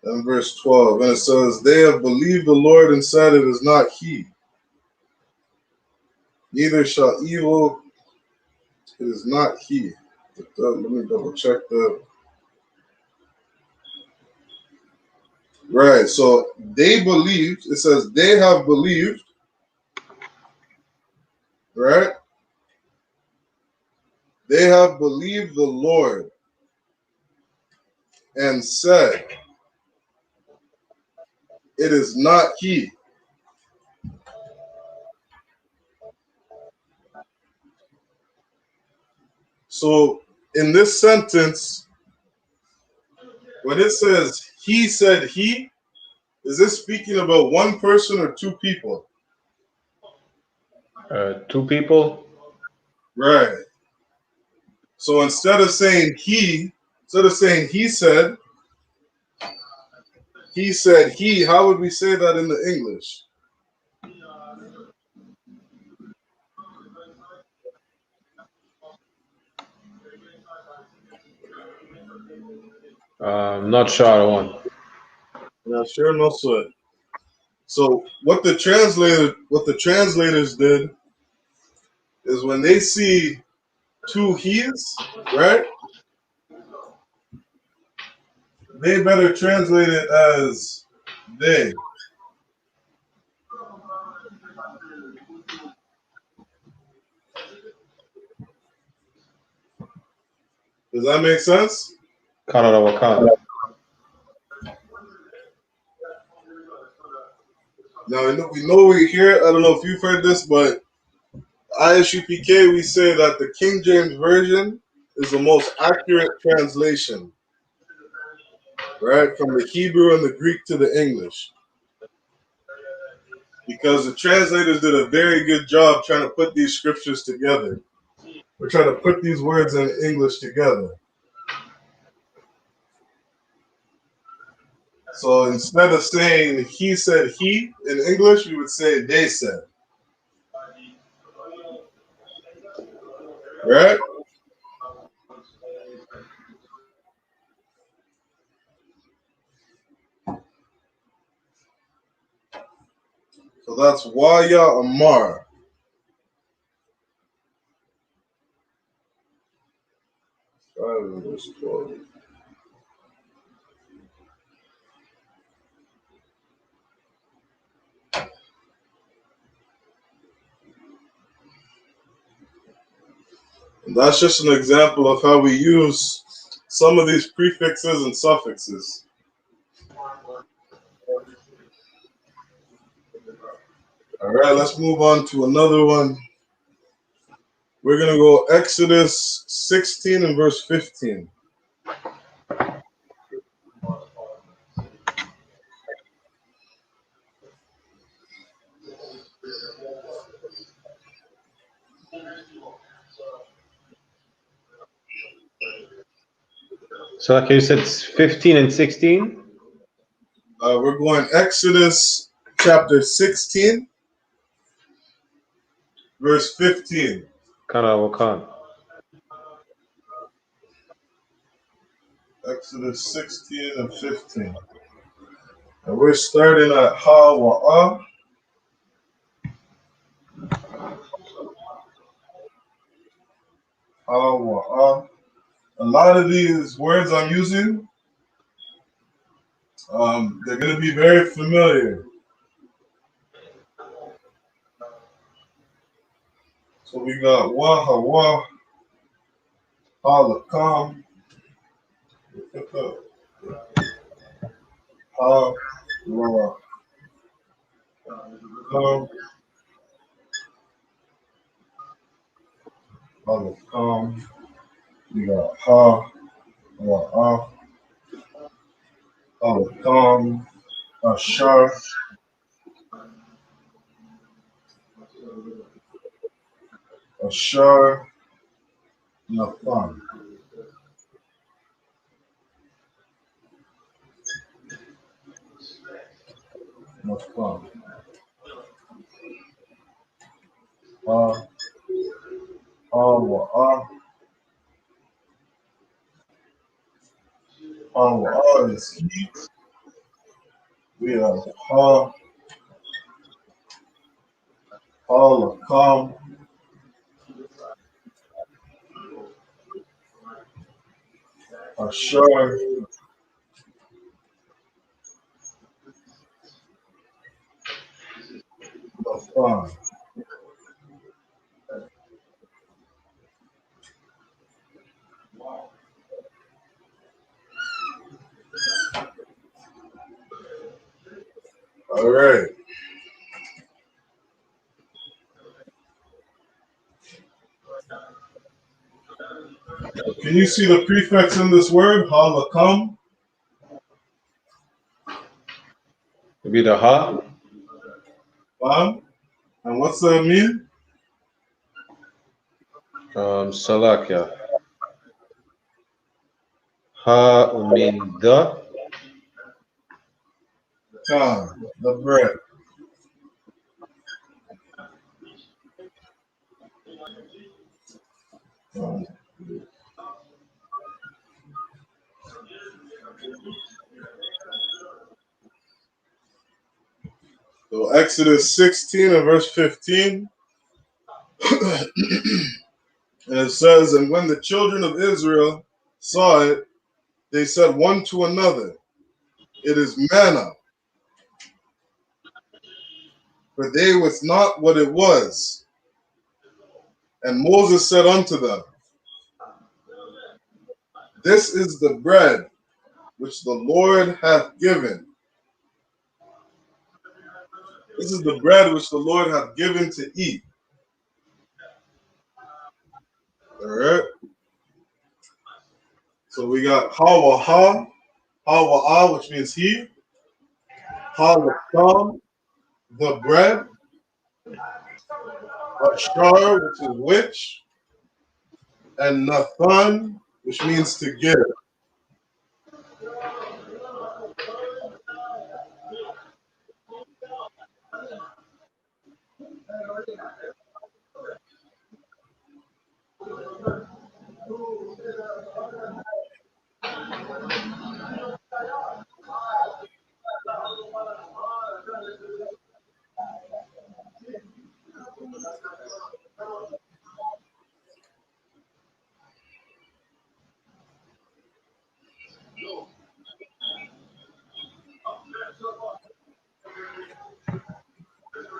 and verse 12. And it says, they have believed the Lord and said it is not he. Neither shall evil, it is not he. Let me double check that. Right, so they believed, it says they have believed, right? They have believed the Lord and said, it is not he. So in this sentence, when it says he said he, is this speaking about one person or two people? Two people. Right. So instead of saying he said he, how would we say that in the English? Not sure on one. Yeah, sure, no sweat. So what the translators did is when they see two he's, right? They better translate it as they. Does that make sense? Canada Wakanda. Now we know we hear. I don't know if you've heard this, but I.S.U.P.K. we say that the King James Version is the most accurate translation, right, from the Hebrew and the Greek to the English, because the translators did a very good job trying to put these scriptures together. We're trying to put these words in English together. So instead of saying he said he in English, we would say they said. Right? So that's Waya Amar. And that's just an example of how we use some of these prefixes and suffixes. All right, let's move on to another one. We're going to go Exodus 16 and verse 15. So like you said, it's 15 and 16? We're going Exodus chapter 16, verse 15. Kana wakan. Exodus 16 and 15. And we're starting at Ha-Wa'ah. Ha-Wa'ah. A lot of these words I'm using, they're going to be very familiar. So we got Wah-Ha-Wah, Ha-Lakam, Ha-Wa'ah. Ha-Lakam. We got Ha-Wa'ah, Ha-Lakam, Ashar, Ashar, Nathan. Nathan. Ha-Wa'ah. Ha-Wa'ah is he. We have Ha-Lakam, Ashar, Nathan. All right. Can you see the prefix in this word? Ha-Lakam. Maybe the ha. And what's that mean? Salakia. Ha mean the. The bread. So Exodus 16 and verse 15. And it says, and when the children of Israel saw it, they said one to another, it is manna. For they was not what it was. And Moses said unto them, this is the bread which the Lord hath given. This is the bread which the Lord hath given to eat. All right. So we got Ha-Wa'ah, Ha-Wa'ah, which means he. Ha-Lakam, the bread. Ashar, which is which. And Nathan, which means to give.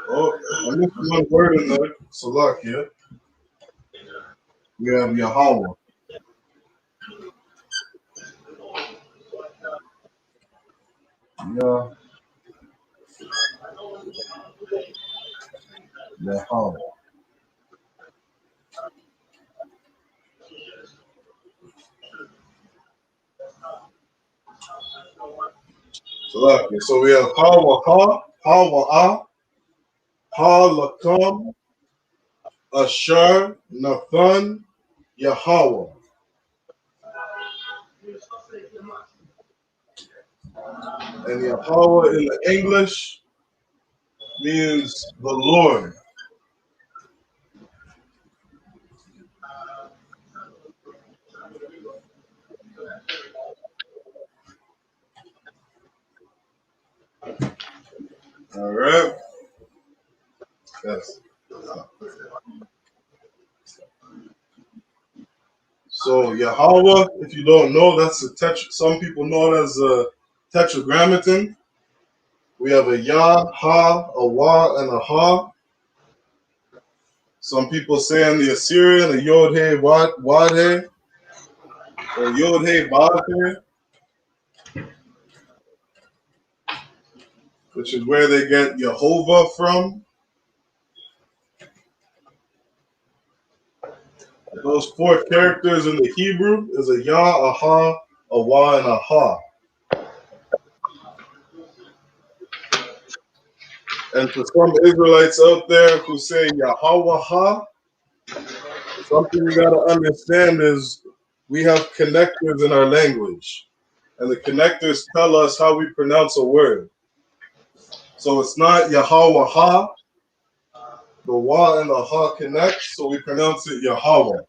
Oh, I missed one word in there. Salakia. We have Yahweh. Yahweh. Salakia. So we have Hawa, Hawa, Ha Lakam, Ashar, Nathan, Yahweh. And Yahweh in the English means the Lord. All right. Yes. So Yahweh, if you don't know, that's a some people know it as a tetragrammaton. We have a Yah, Ha, a Wa, and a Ha. Some people say in the Assyrian a Yod He Wad He, or Yod He Bad He, which is where they get Jehovah from. Those four characters in the Hebrew is a Yah, a Ha, a Wa, and a Ha. And for some Israelites out there who say Yahweh Ha, something we got to understand is we have connectors in our language. And the connectors tell us how we pronounce a word. So it's not Yahweh Ha. The Wa and the Ha connect, so we pronounce it Yahweh.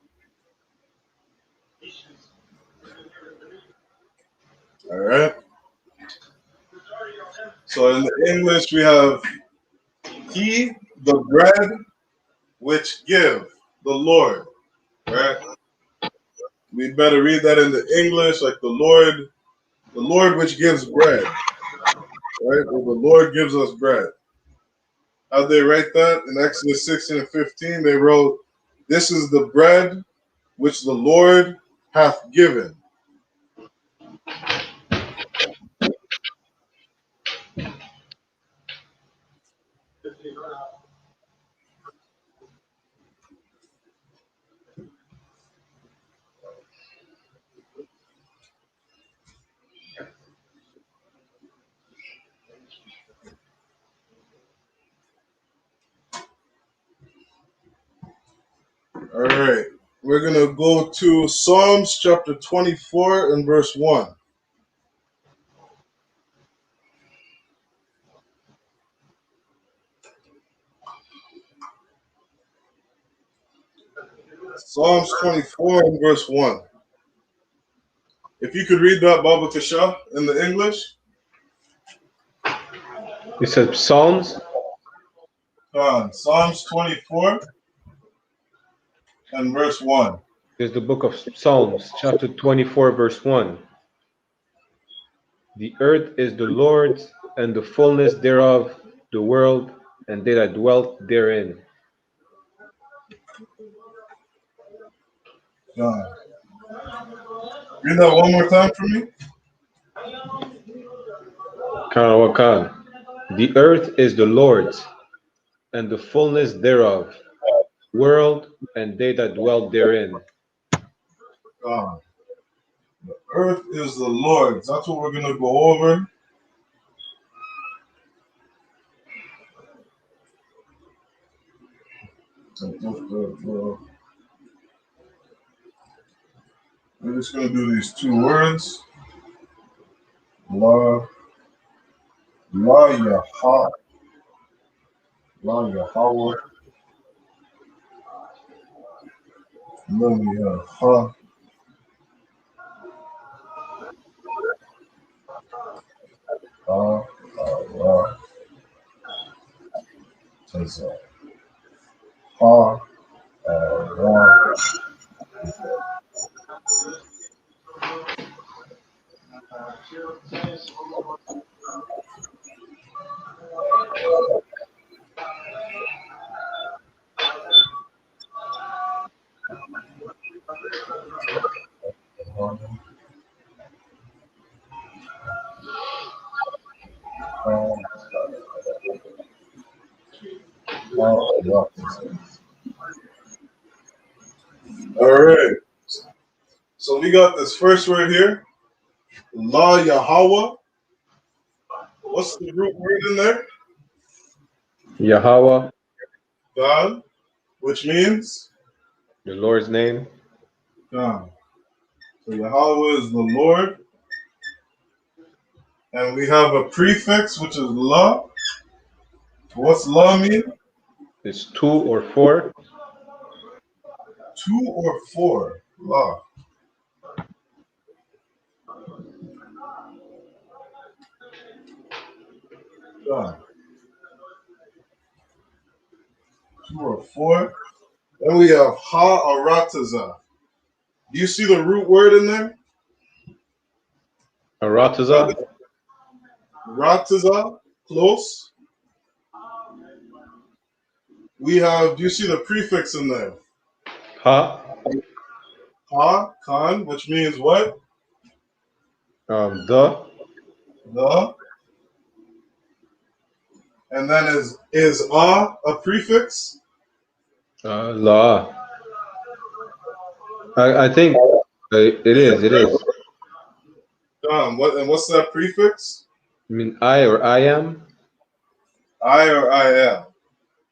All right. So in the English, we have He, the bread which give, the Lord. Right? We better read that in the English, like the Lord which gives bread. Right? Well, the Lord gives us bread. How'd they write that? In Exodus 16 and 15, they wrote, "This is the bread which the Lord hath given." All right. We're going to go to Psalms chapter 24 and verse 1. Psalms 24 and verse 1. If you could read that, Baba Kasha, in the English. You said Psalms? Psalms 24 and verse 1. There's the book of Psalms, chapter 24, verse 1. The earth is the Lord's, and the fullness thereof, the world, and they that dwell therein. Read that one more time for me. Khan. The earth is the Lord's, and the fullness thereof, world, and they that dwell therein. The earth is the Lord's. That's what we're going to go over. We're just going to do these two words. La Yahweh. La Yahweh. And then we have Ha, Ha, Ra, Taza. Ha, Ra. All right. So we got this first word here, La Yahweh. What's the root word in there? Yahweh, God, which means the Lord's name. God. So Yahweh is the Lord. And we have a prefix, which is La. What's La mean? It's 2 or 4. 2 or 4. La. God. 2 or 4. Then we have Ha-Arataza. Do you see the root word in there? Arataza, Rataza, close. We have, do you see the prefix in there? Ha, Ha, Khan, which means what? the, The. And then is a prefix? La. I think it is. It is. What's that prefix? I mean, I or I am. I or I am.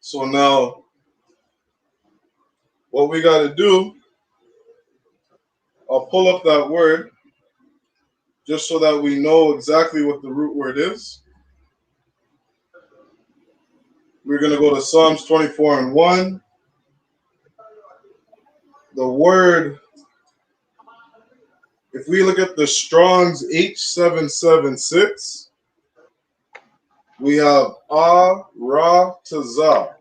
So now, what we got to do, I'll pull up that word just so that we know exactly what the root word is. We're going to go to Psalms 24 and 1. The word, if we look at the Strong's H776, we have Ra-Tazah.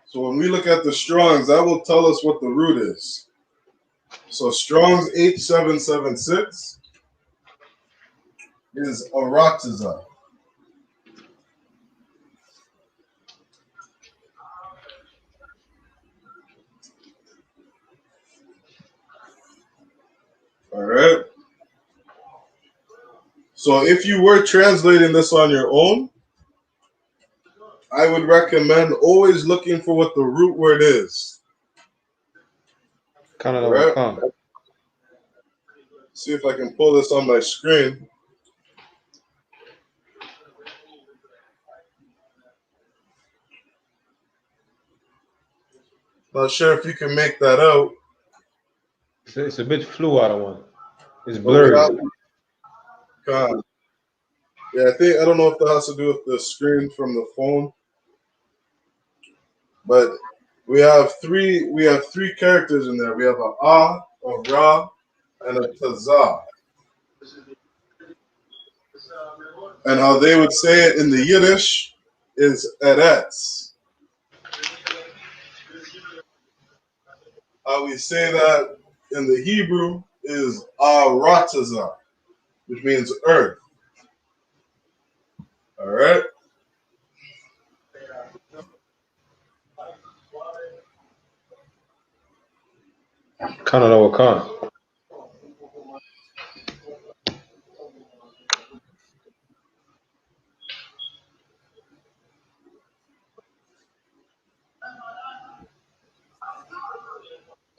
So when we look at the Strong's, that will tell us what the root is. So Strong's H776 is Arataza. All right. So if you were translating this on your own, I would recommend always looking for what the root word is. Canada All right. Wakan. See if I can pull this on my screen. Not sure if you can make that out. It's a bit flu out of one. It's But we blurry. have yeah, I don't know if that has to do with the screen from the phone. But we have three characters in there. We have a Ra, and a Tazah. And how they would say it in the Yiddish is Eretz. How we say that in the Hebrew is Aratazah, which means earth. All right? Canada Wakan.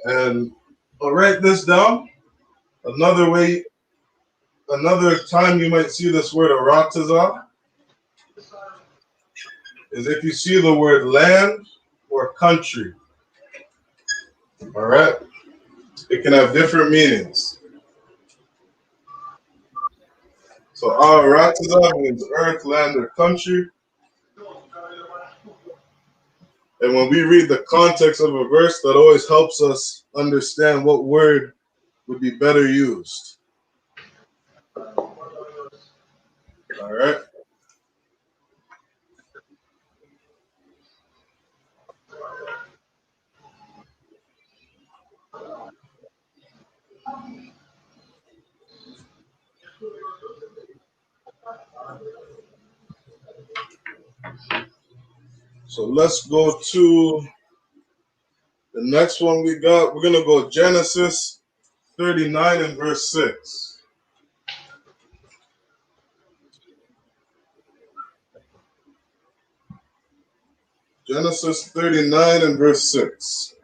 And I'll write this down. Another time you might see this word Aratazah is if you see the word land or country. All right? It can have different meanings. So Aratazah means earth, land, or country. And when we read the context of a verse, that always helps us understand what word would be better used. All right. So let's go to the next one we got. We're going to go Genesis 39 and verse 6. Genesis 39 and verse 6.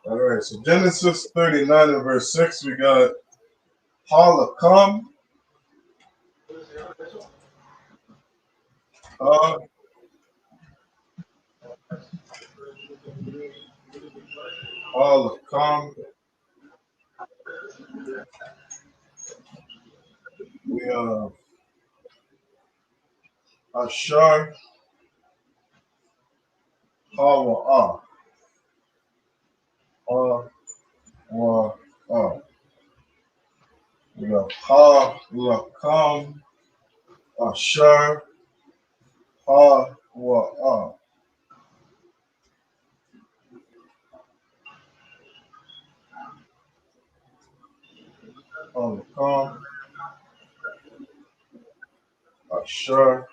All right, so Genesis 39 and verse 6, we got Halakam, Halakam. We have Ashar, Hawa'ah, Hawa'ah. We have Halakam, Ashar, Hawa'ah. Halakam, Ashar,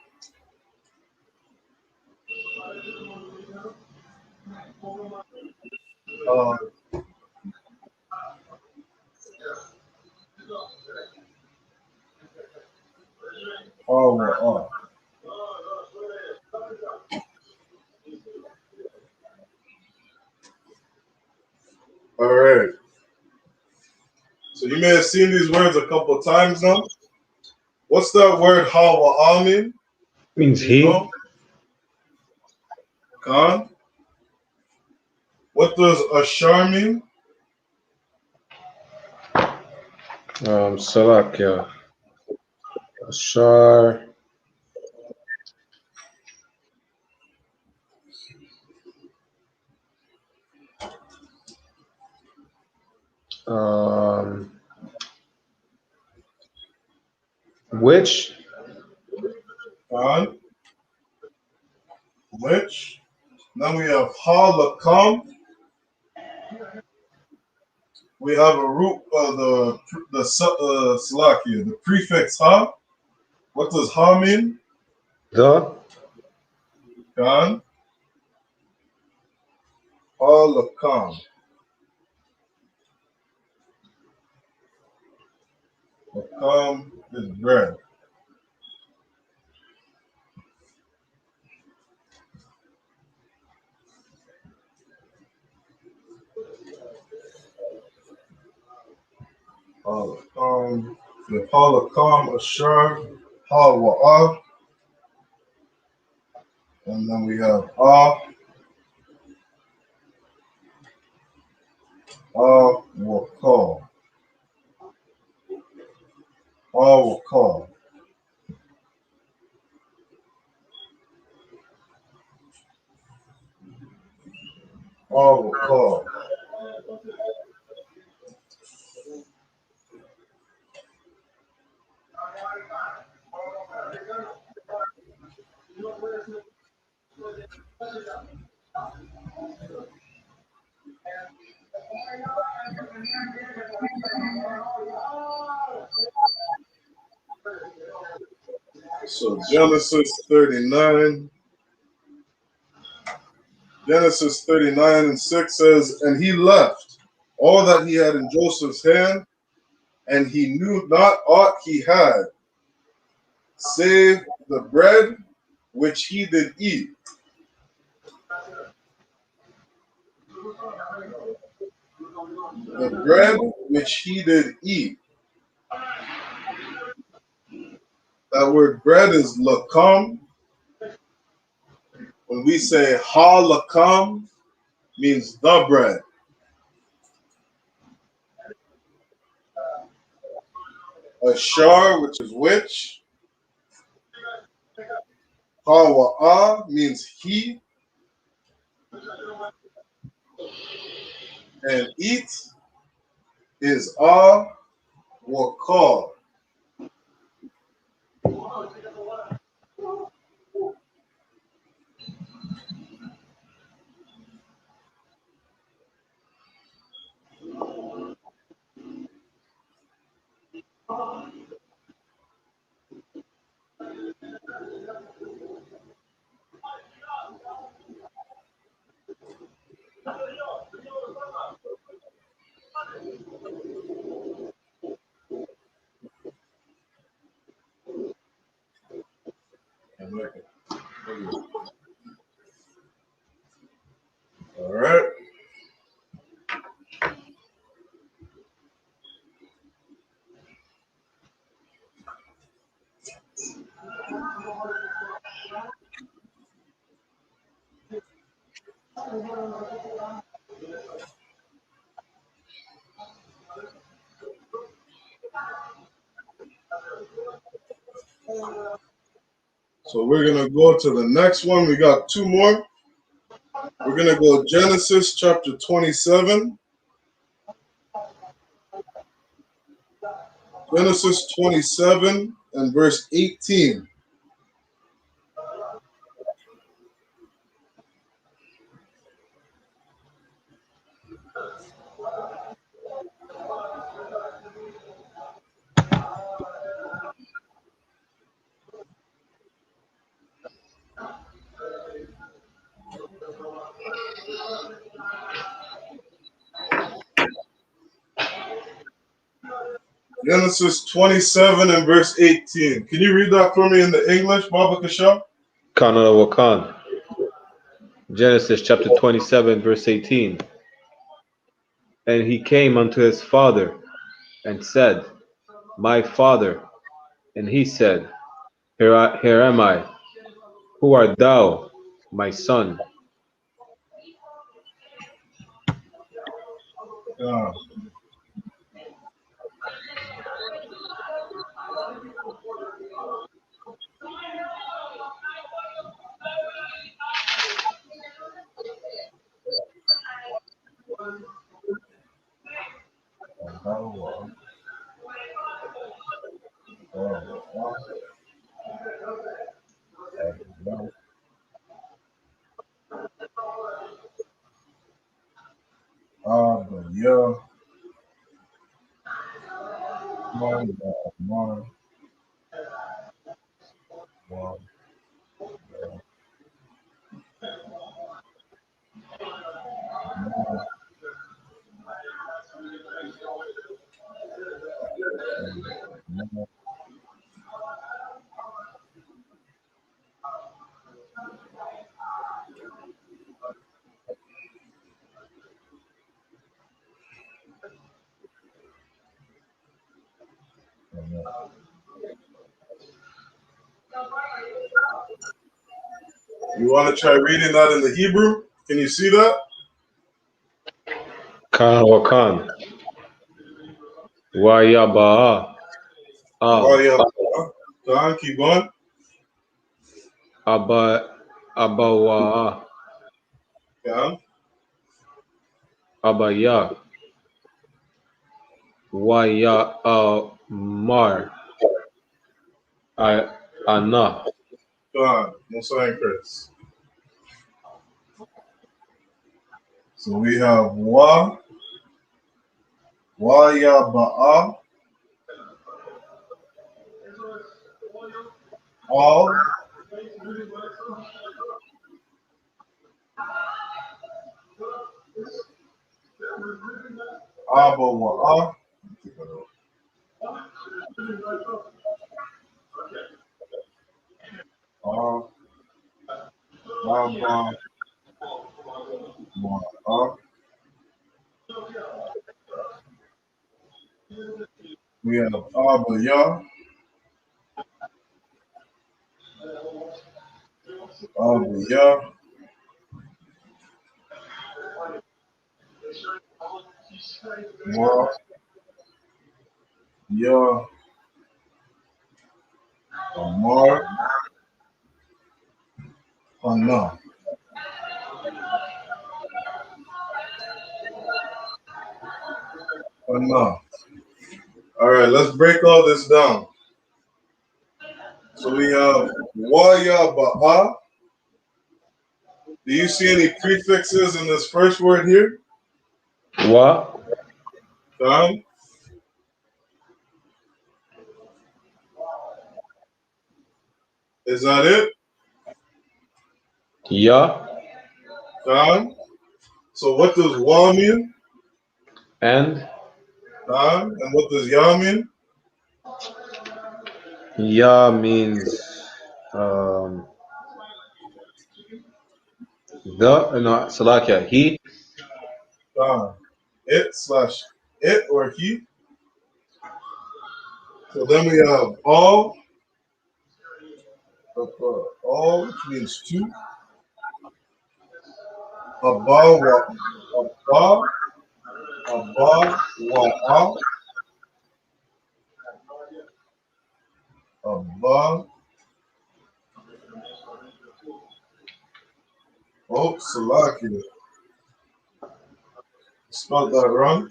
Hawa'ah. All right. So you may have seen these words a couple of times now. What's that word Hawa'ah mean? Means Do you he. know? Khan? What does Ashar mean? Salakia. Ashar. Which? Khan? Which? Then we have Halakam. We have a root of the Salakia, the prefix Ha. What does Ha mean? The. Khan? Halakam. Lakam is bread. Halakam. The Halakam, Ashar, Hawa'ah. And then we have Wakal. Wakal. Wakal. So Genesis 39. Genesis 39 and 6 says, and he left all that he had in Joseph's hand, and he knew not aught he had, save the bread which he did eat. The bread which he did eat. That word bread is lakam. When we say ha lakam, means the bread. Ashar, which is which. Ha means he. And eat is wa ka. All right. So we're going to go to the next one. We got two more. We're going to go Genesis chapter 27. Genesis 27 and verse 18. Genesis 27 and verse 18. Can you read that for me in the English, Baba Kasha? Kana Wakan. Genesis chapter 27, verse 18. And he came unto his father and said, My father. And he said, Here am I. Who art thou, my son? Yeah. You want to try reading that in the Hebrew? Can you see that? Kana Wakan. Wayaba'a. Oh, yeah. Go on, keep going. Abawa'a. Yeah. Abaya. Waya'amar. Anna. Go on. Musa and Chris. So we have ya, ba'a, all, wa'a, Abba, Wa'ah. We have Abba Yah, Abba Yah, Wa, Yah, Amar, Hana. Hana. All right, let's break all this down. So we have Wa Yah Ba'ah. Do you see any prefixes in this first word here? Wa, Khan? Is that it? Ya, Khan? So what does Wa mean? and Khan? And what does Ya mean? Ya means Salakia, he, Khan. It or he. So then we have all, which means two. Abba Wa'ah. Abba Wa'ah. Abba. Oh, Salakia. Spelled that wrong.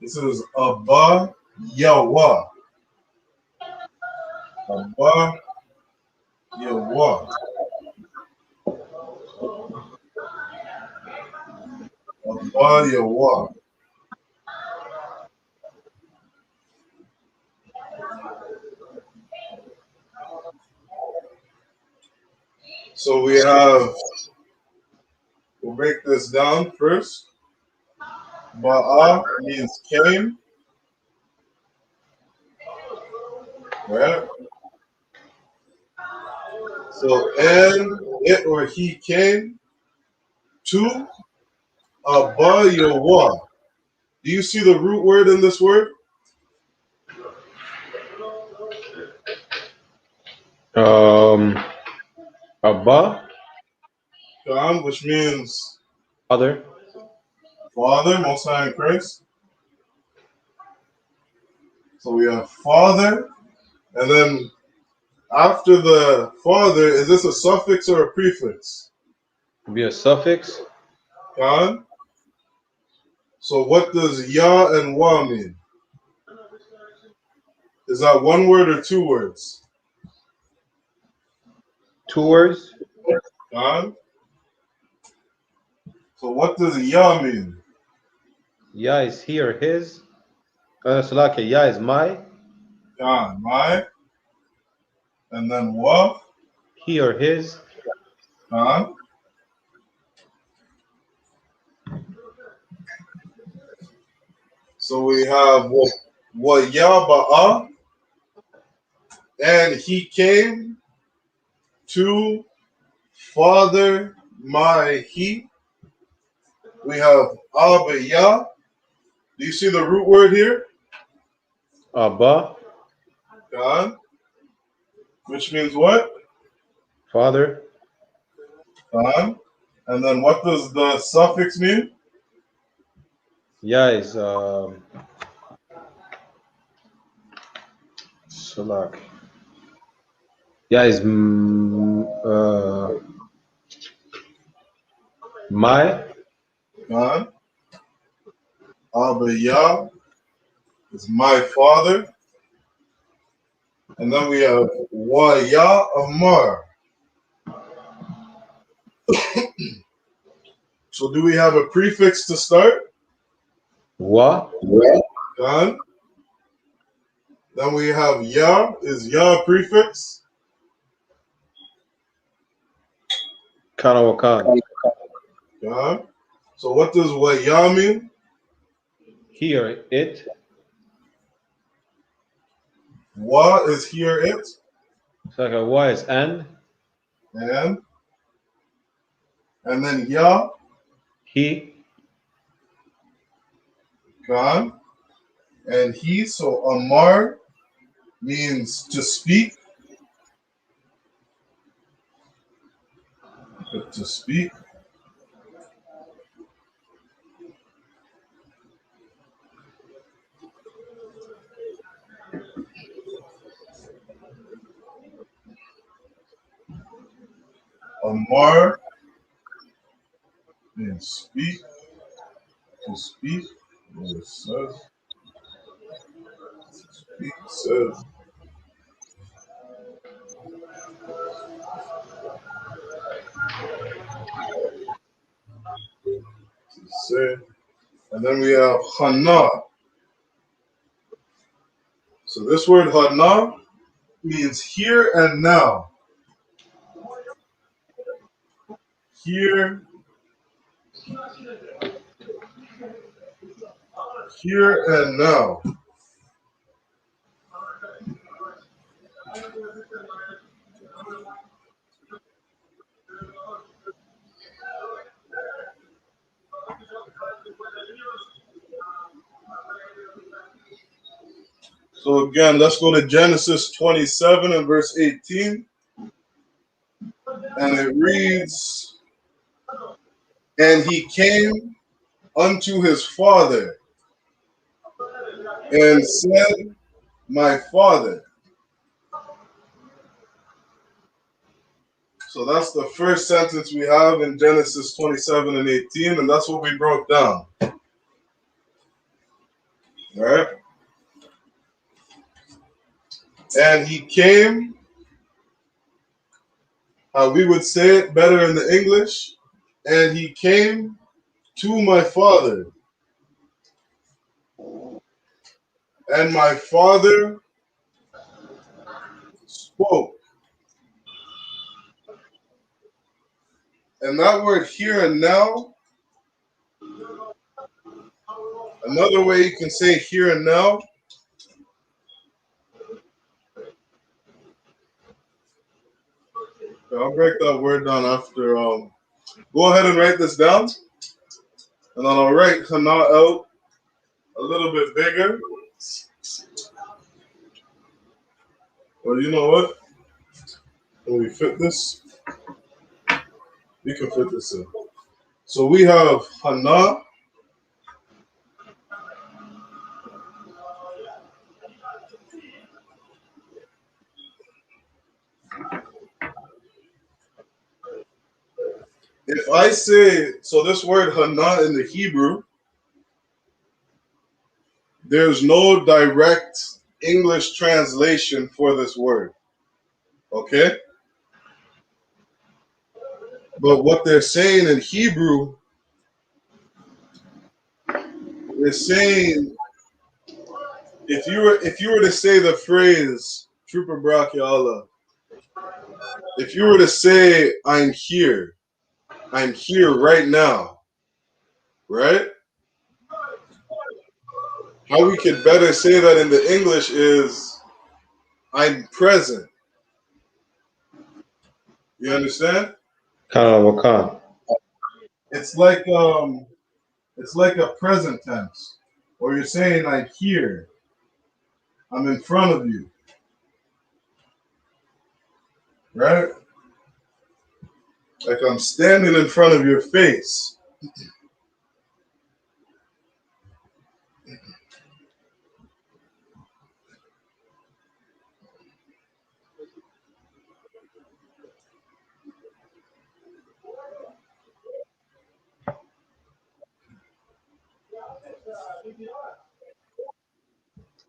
This is Abba Yahweh. Abba Yahweh. Abba Yahweh. So we'll break this down first. Ba'a means came, right? So, and it or he came to Abba Yahweh. Do you see the root word in this word? Abba, Khan, which means father, Father, Most High in Christ. So we have Father, and then after the Father, is this a suffix or a prefix? be a suffix. Khan. So what does Yah and Wa mean? Is that one word or two words? 2 words. Khan. So what does Yah mean? Ya is he or his. Salakia, Ya is my, Khan, my. And then Wa. he or his. Khan. So we have what Yah Ba'ah, and he came to Father my he. We have Abba Yah. Do you see the root word here? Abba, God. Which means what? father. God. And then what does the suffix mean? Ya is Salak. Ya is my. God. Abba Yah is my father. And then we have Wa Yah Amar. So do we have a prefix to start? Wa, God. Then we have Yah. Is Yah a prefix? Kana Wakan. God. So what does what Yah mean? Hear it. Wa is hear it, So like a Y is and. and then Yah, He. God, and he. So Amar means to speak, to speak. Amar means speak, to speak. What it says, speak says to say. And then we have Hana. So this word Hana means here and now. Here, here and now. So again, let's go to Genesis 27 and verse 18. And it reads, and he came unto his father and said, my father. So that's the first sentence we have in Genesis 27 and 18, and that's what we broke down. All right. And he came, how we would say it better in the English, and he came to my father, and my father spoke. And that word here and now, another way you can say here and now, I'll break that word down after. Go ahead and write this down, and then I'll write Hana out a little bit bigger. Well, you know what? When we fit this, we can fit this in. So we have Hana. If I say, so this word Hana in the Hebrew, there's no direct English translation for this word. Okay? But what they're saying in Hebrew is saying, if you were to say the phrase Trooper Brachiala, if you were to say I'm here right now, right? How we could better say that in the English is I'm present. You understand? Khan Wakan. It's like a present tense. Or you're saying I'm here. I'm in front of you. Right? Like I'm standing in front of your face.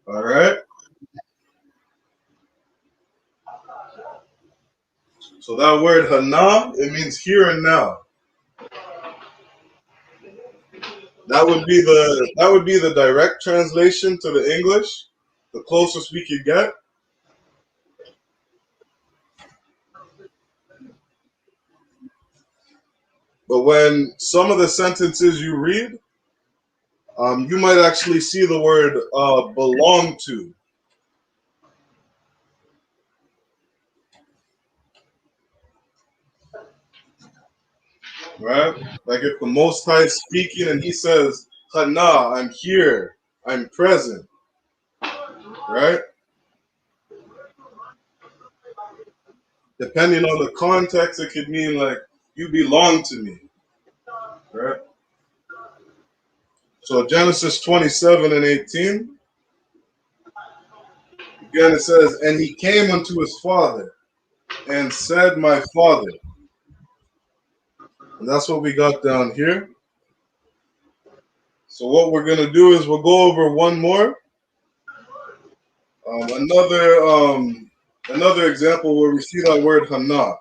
All right? So that word hana, it means here and now. That would be the direct translation to the English, the closest we could get. But when some of the sentences you read, you might actually see the word belong to. Right? Like if the Most High is speaking and he says, Hana, I'm here, I'm present, right? Depending on the context, it could mean like, you belong to me, right? So Genesis 27 and 18, again it says, and he came unto his father and said, my father. And that's what we got down here. So what we're going to do is we'll go over one more. Another example where we see that word Hana.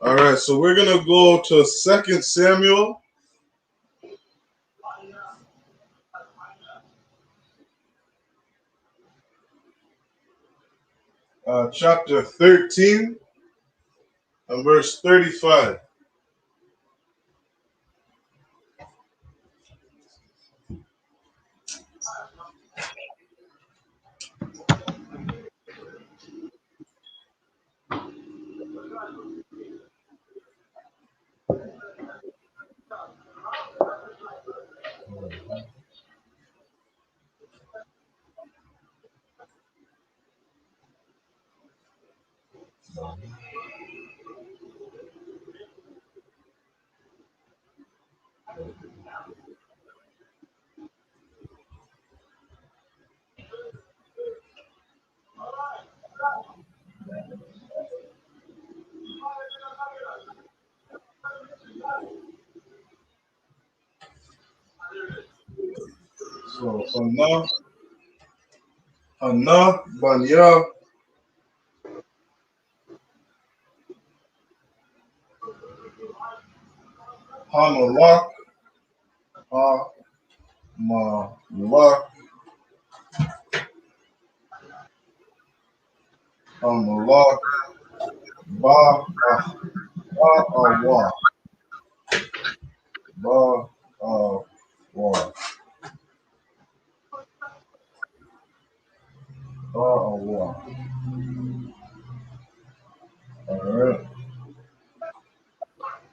All right, so we're going to go to 2 Samuel. Chapter 13 and verse 35. So Hana, Banya, Hamalak, Hamalak, Hamalak, Ba'awa, Ba'awa. Ba'awa. All right.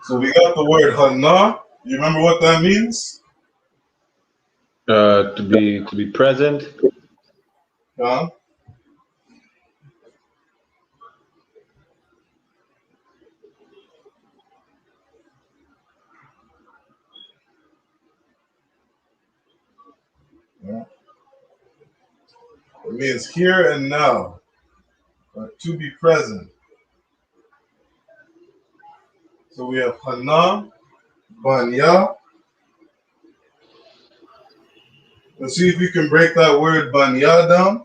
So we got the word Hana. You remember what that means? To be present. Huh? Yeah. It means here and now, or to be present. So we have Hana, Banya. Let's see if we can break that word Banya down.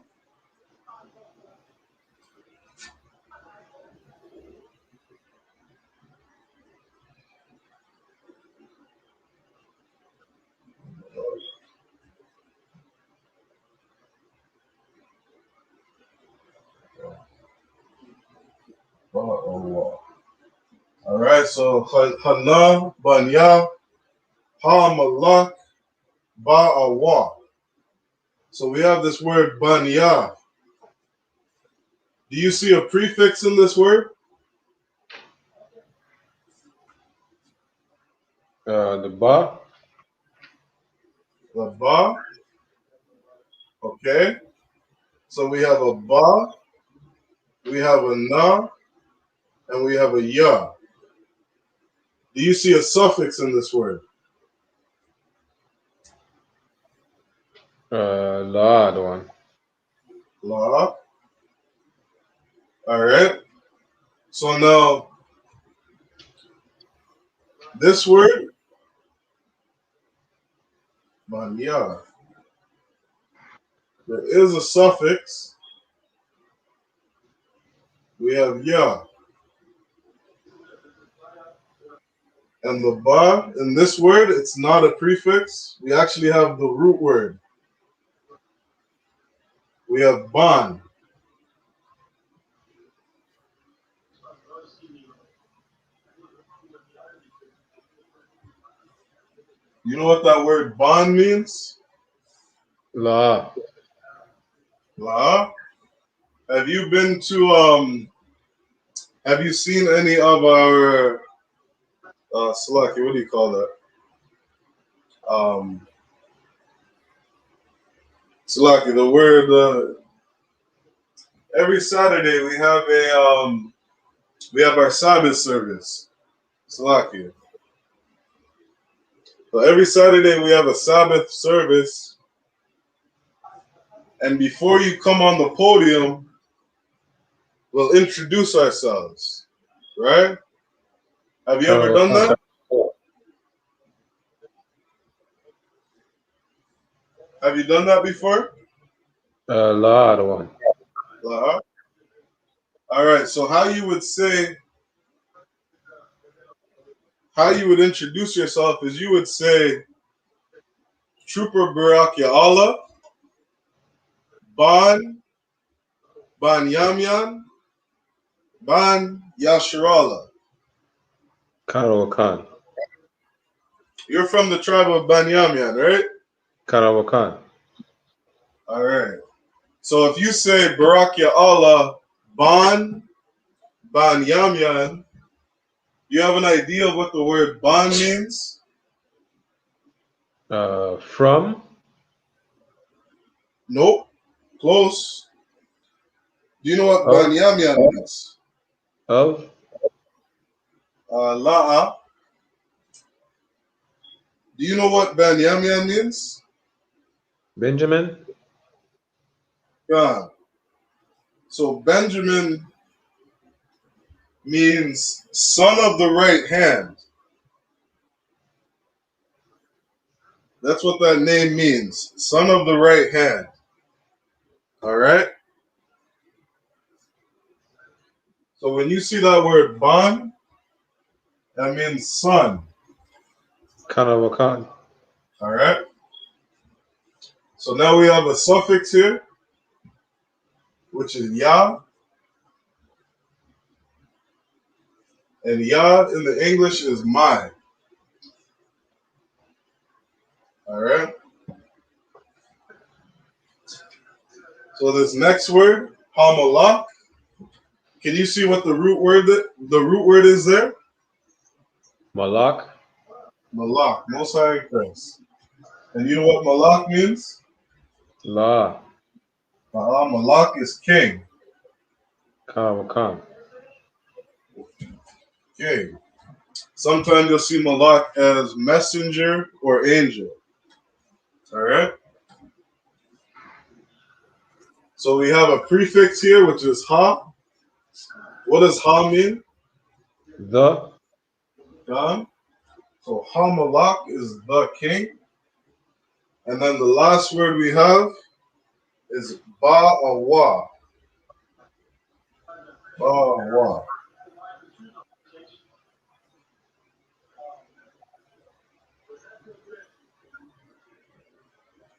All right, so Hana, Banya, Ha-Malak, Ba'awa. So we have this word Banya. Do you see a prefix in this word? The ba. The Ba. Okay. So we have a Ba, we have a Na, and we have a Ya. Do you see a suffix in this word? La, the one. La. All right. So now, this word, Banya. There is a suffix. We have ya. And the ba in this word, it's not a prefix. We actually have the root word. We have ban. You know what that word ban means? La. La. Have you been to have you seen any of our Salaki, what do you call that? Salaki, the word every Saturday we have our Sabbath service. Salaki. So every Saturday we have a Sabbath service, and before you come on the podium, we'll introduce ourselves. Right? Have you ever done Karawakan. that? Have you done that before? La, the one. Uh-huh. All right. So how you would introduce yourself is you would say, Trooper Barak Ya Allah, Ban Yamyan, Ban Yasharallah. Karawakan. You're from the tribe of Ban Yamyan, right? Karawakan. All right. So if you say Barak Ya Allah, Ban Yamyan, you have an idea of what the word Ban means? From. Nope. Close. Do you know what Of. Ban Yamyan means? Of. La'a. Do you know what Ban Yamyan means? Benjamin. God. So Benjamin means son of the right hand. That's what that name means. Son of the right hand. All right? So when you see that word Ban, that means son. Karawakan. All right? So now we have a suffix here, which is Ya. And Ya in the English is my. All right? So this next word, Hamalak, can you see what the root word is there? Malak. Malak, Most High in Christ. And you know what Malak means? La. Malak is king. Karawakan. King. Sometimes you'll see Malak as messenger or angel. All right? So we have a prefix here, which is Ha. What does Ha mean? The. God. So Ha Malak is the king. And then the last word we have is Ba'awa. Ba'awa.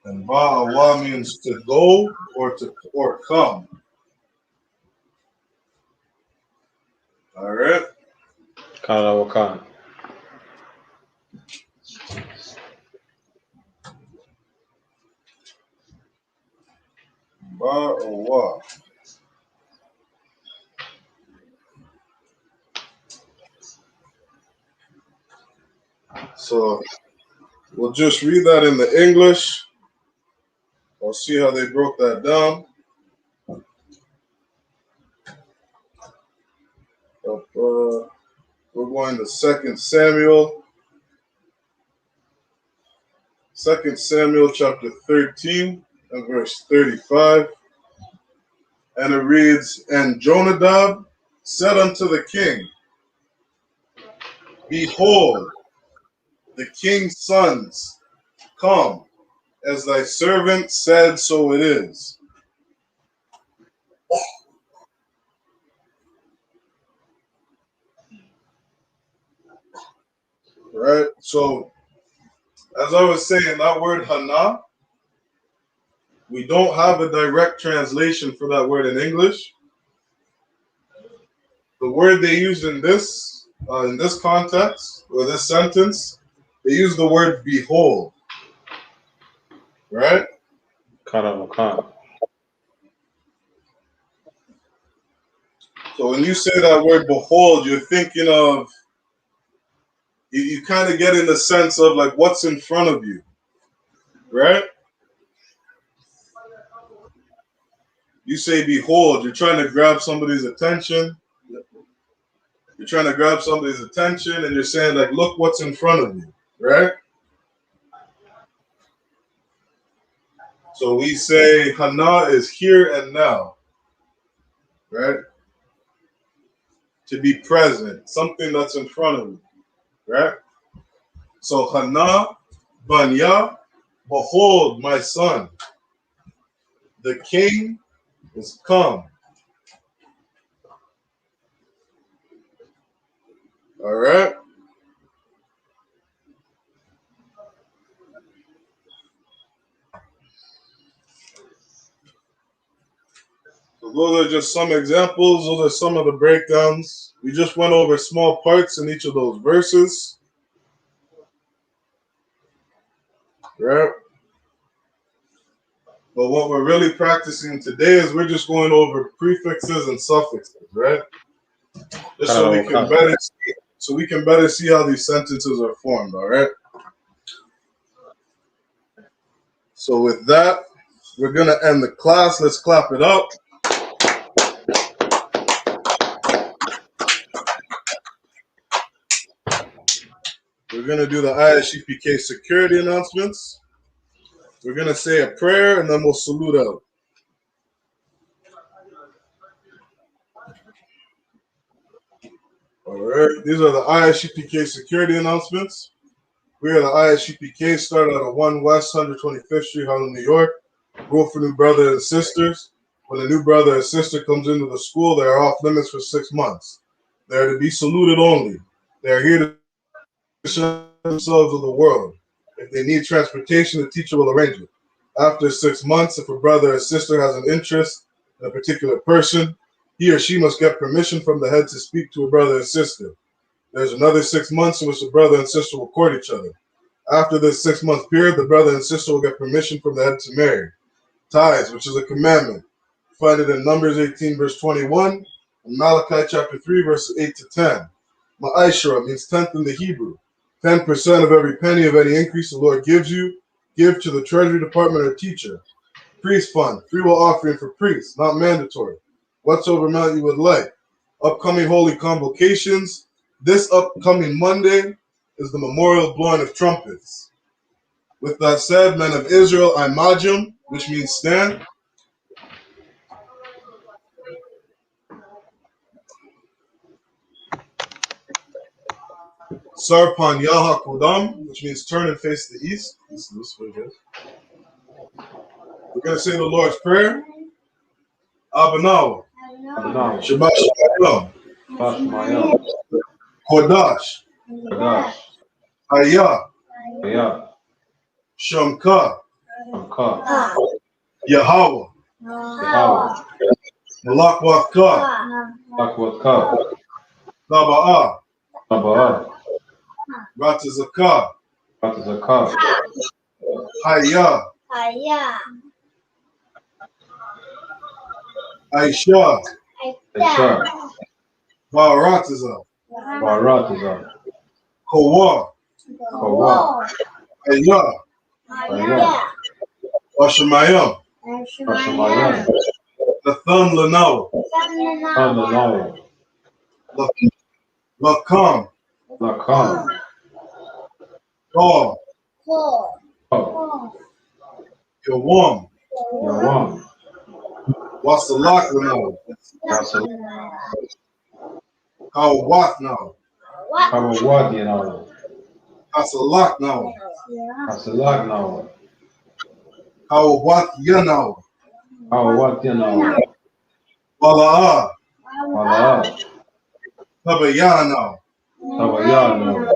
And Ba'awa means to go or come. All right? Karawakan. Ba'awa. So we'll just read that in the English. We'll see how they broke that down. We're going to 2 Samuel. 2 Samuel chapter 13 and verse 35. And it reads, And Jonadab said unto the king, Behold, the king's sons come, as thy servant said, so it is. Right? So, as I was saying, that word hana, we don't have a direct translation for that word in English. The word they use in this context, or this sentence, they use the word behold. Right? So when you say that word behold, you're thinking of, you kind of get in the sense of like what's in front of you, right? You say behold, you're trying to grab somebody's attention. You're trying to grab somebody's attention and you're saying like, look what's in front of you, right? So we say hana is here and now, right? To be present, something that's in front of you, right? So hana, banya, behold my son, the king is come. All right. So those are just some examples. Those are some of the breakdowns. We just went over small parts in each of those verses. Right? But what we're really practicing today is we're just going over prefixes and suffixes, right? Just so we can better see how these sentences are formed, all right? So with that, we're gonna end the class. Let's clap it up. We're gonna do the I.S.U.P.K security announcements. We're gonna say a prayer and then we'll salute out. All right, these are the I.S.U.P.K security announcements. We are the I.S.U.P.K, started out at 1 West 125th Street, Harlem, New York. Rule for new brothers and sisters. When a new brother or sister comes into the school, they are off limits for 6 months. They are to be saluted only. They are here to show themselves of the world. If they need transportation, the teacher will arrange it. After 6 months, if a brother or sister has an interest in a particular person, he or she must get permission from the head to speak to a brother or sister. There's another 6 months in which the brother and sister will court each other. After this 6 month period, the brother and sister will get permission from the head to marry. Tithes, which is a commandment. Find it in Numbers 18, verse 21, and Malachi chapter 3, verses 8 to 10. Ma'ashra means tenth in the Hebrew. 10% of every penny of any increase the Lord gives you, give to the treasury department or teacher. Priest fund, freewill offering for priests, not mandatory. Whatsoever amount you would like. Upcoming holy convocations. This upcoming Monday is the memorial blowing of trumpets. With that said, men of Israel, I majum, which means stand. Sarpan Yaha Kodam, which means turn and face the east. This is what it is. We're going to say the Lord's Prayer. Abanawa. Shabbat Shalom. Kodash. Ayah. Shamka. Yahweh. Malakwatka. Naba'ah. Ratazakah. Hayah. Aisha. Barataza. Kowar. Ayah. Washamayam. Nathan Lanawa. Lakam. Paul. Yawam. Wasalak Lanawa. Kawawath now. Kasalak now. Hawat Yanao, Hawat Yanao, Wala'a, Wala'a, Tabayanao, Tabayano,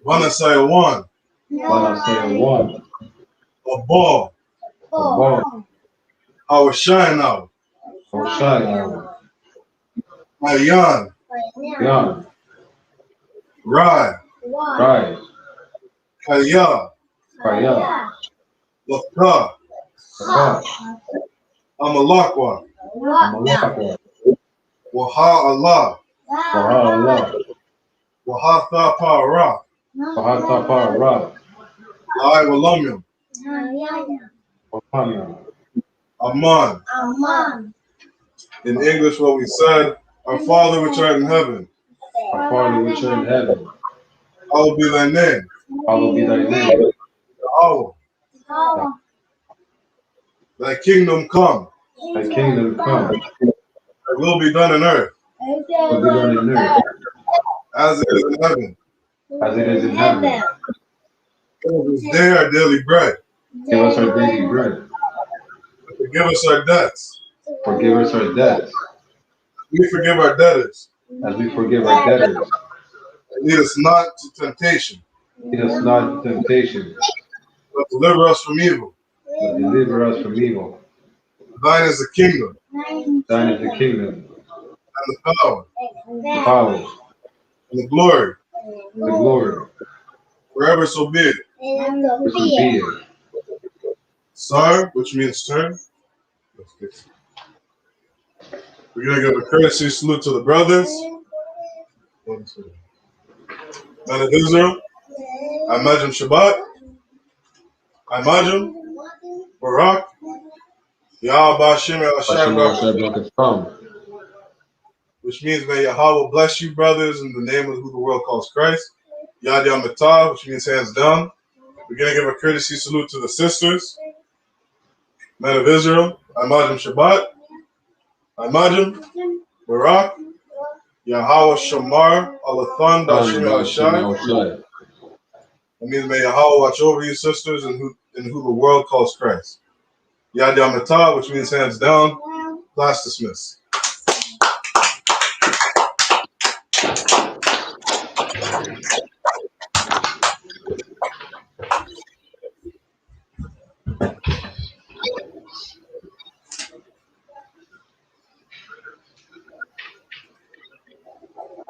Wanasaya One, Wanasaya One, Abal, Abal, Hawashayanao, Hoshaya, Ayan, Yan, Rai, Rai, Kaya, Kaya, Laka, Saka, Amalakwa, Amalaka, Waha Allah, Waha Allah, Wahatha Para, Wahata Para, Lai Walamim, Wahana. Aman. In English, what we said, Our Father which art in heaven, Our Father which art in heaven, hallowed be thy name. hallowed be thy name. Yahweh, thy kingdom come, Thy kingdom come, thy will be done on earth, will be done in earth, as it is in heaven. as it is in heaven. Give us this day our daily bread. Give us our daily bread. Forgive us our debts. Forgive us our debts, We forgive our debtors. as we forgive our debtors. And lead us not to temptation, Lead us not into temptation, but deliver us from evil. but deliver us from evil. Thine is the kingdom, Thine is the kingdom, and the power, the power, and the glory, the glory, forever so be it. which will be it. Sar, which means turn. We're going to give a courtesy salute to the brothers. Men of Israel, Imagine Shabbat, Imagine, Barak, Yahweh Hashem Hashem Hashem, come. which means may Yahweh bless you, brothers, in the name of who the world calls Christ. Yad Yamatah, which means hands down. We're going to give a courtesy salute to the sisters. Men of Israel, Imagine Shabbat, Imagine, Barak, Yahweh Shamar, Alathan, Dashim Ashai. That means may Yahweh watch over you, sisters, and who the world calls Christ. Yad Yamatah, which means hands down. Class dismissed.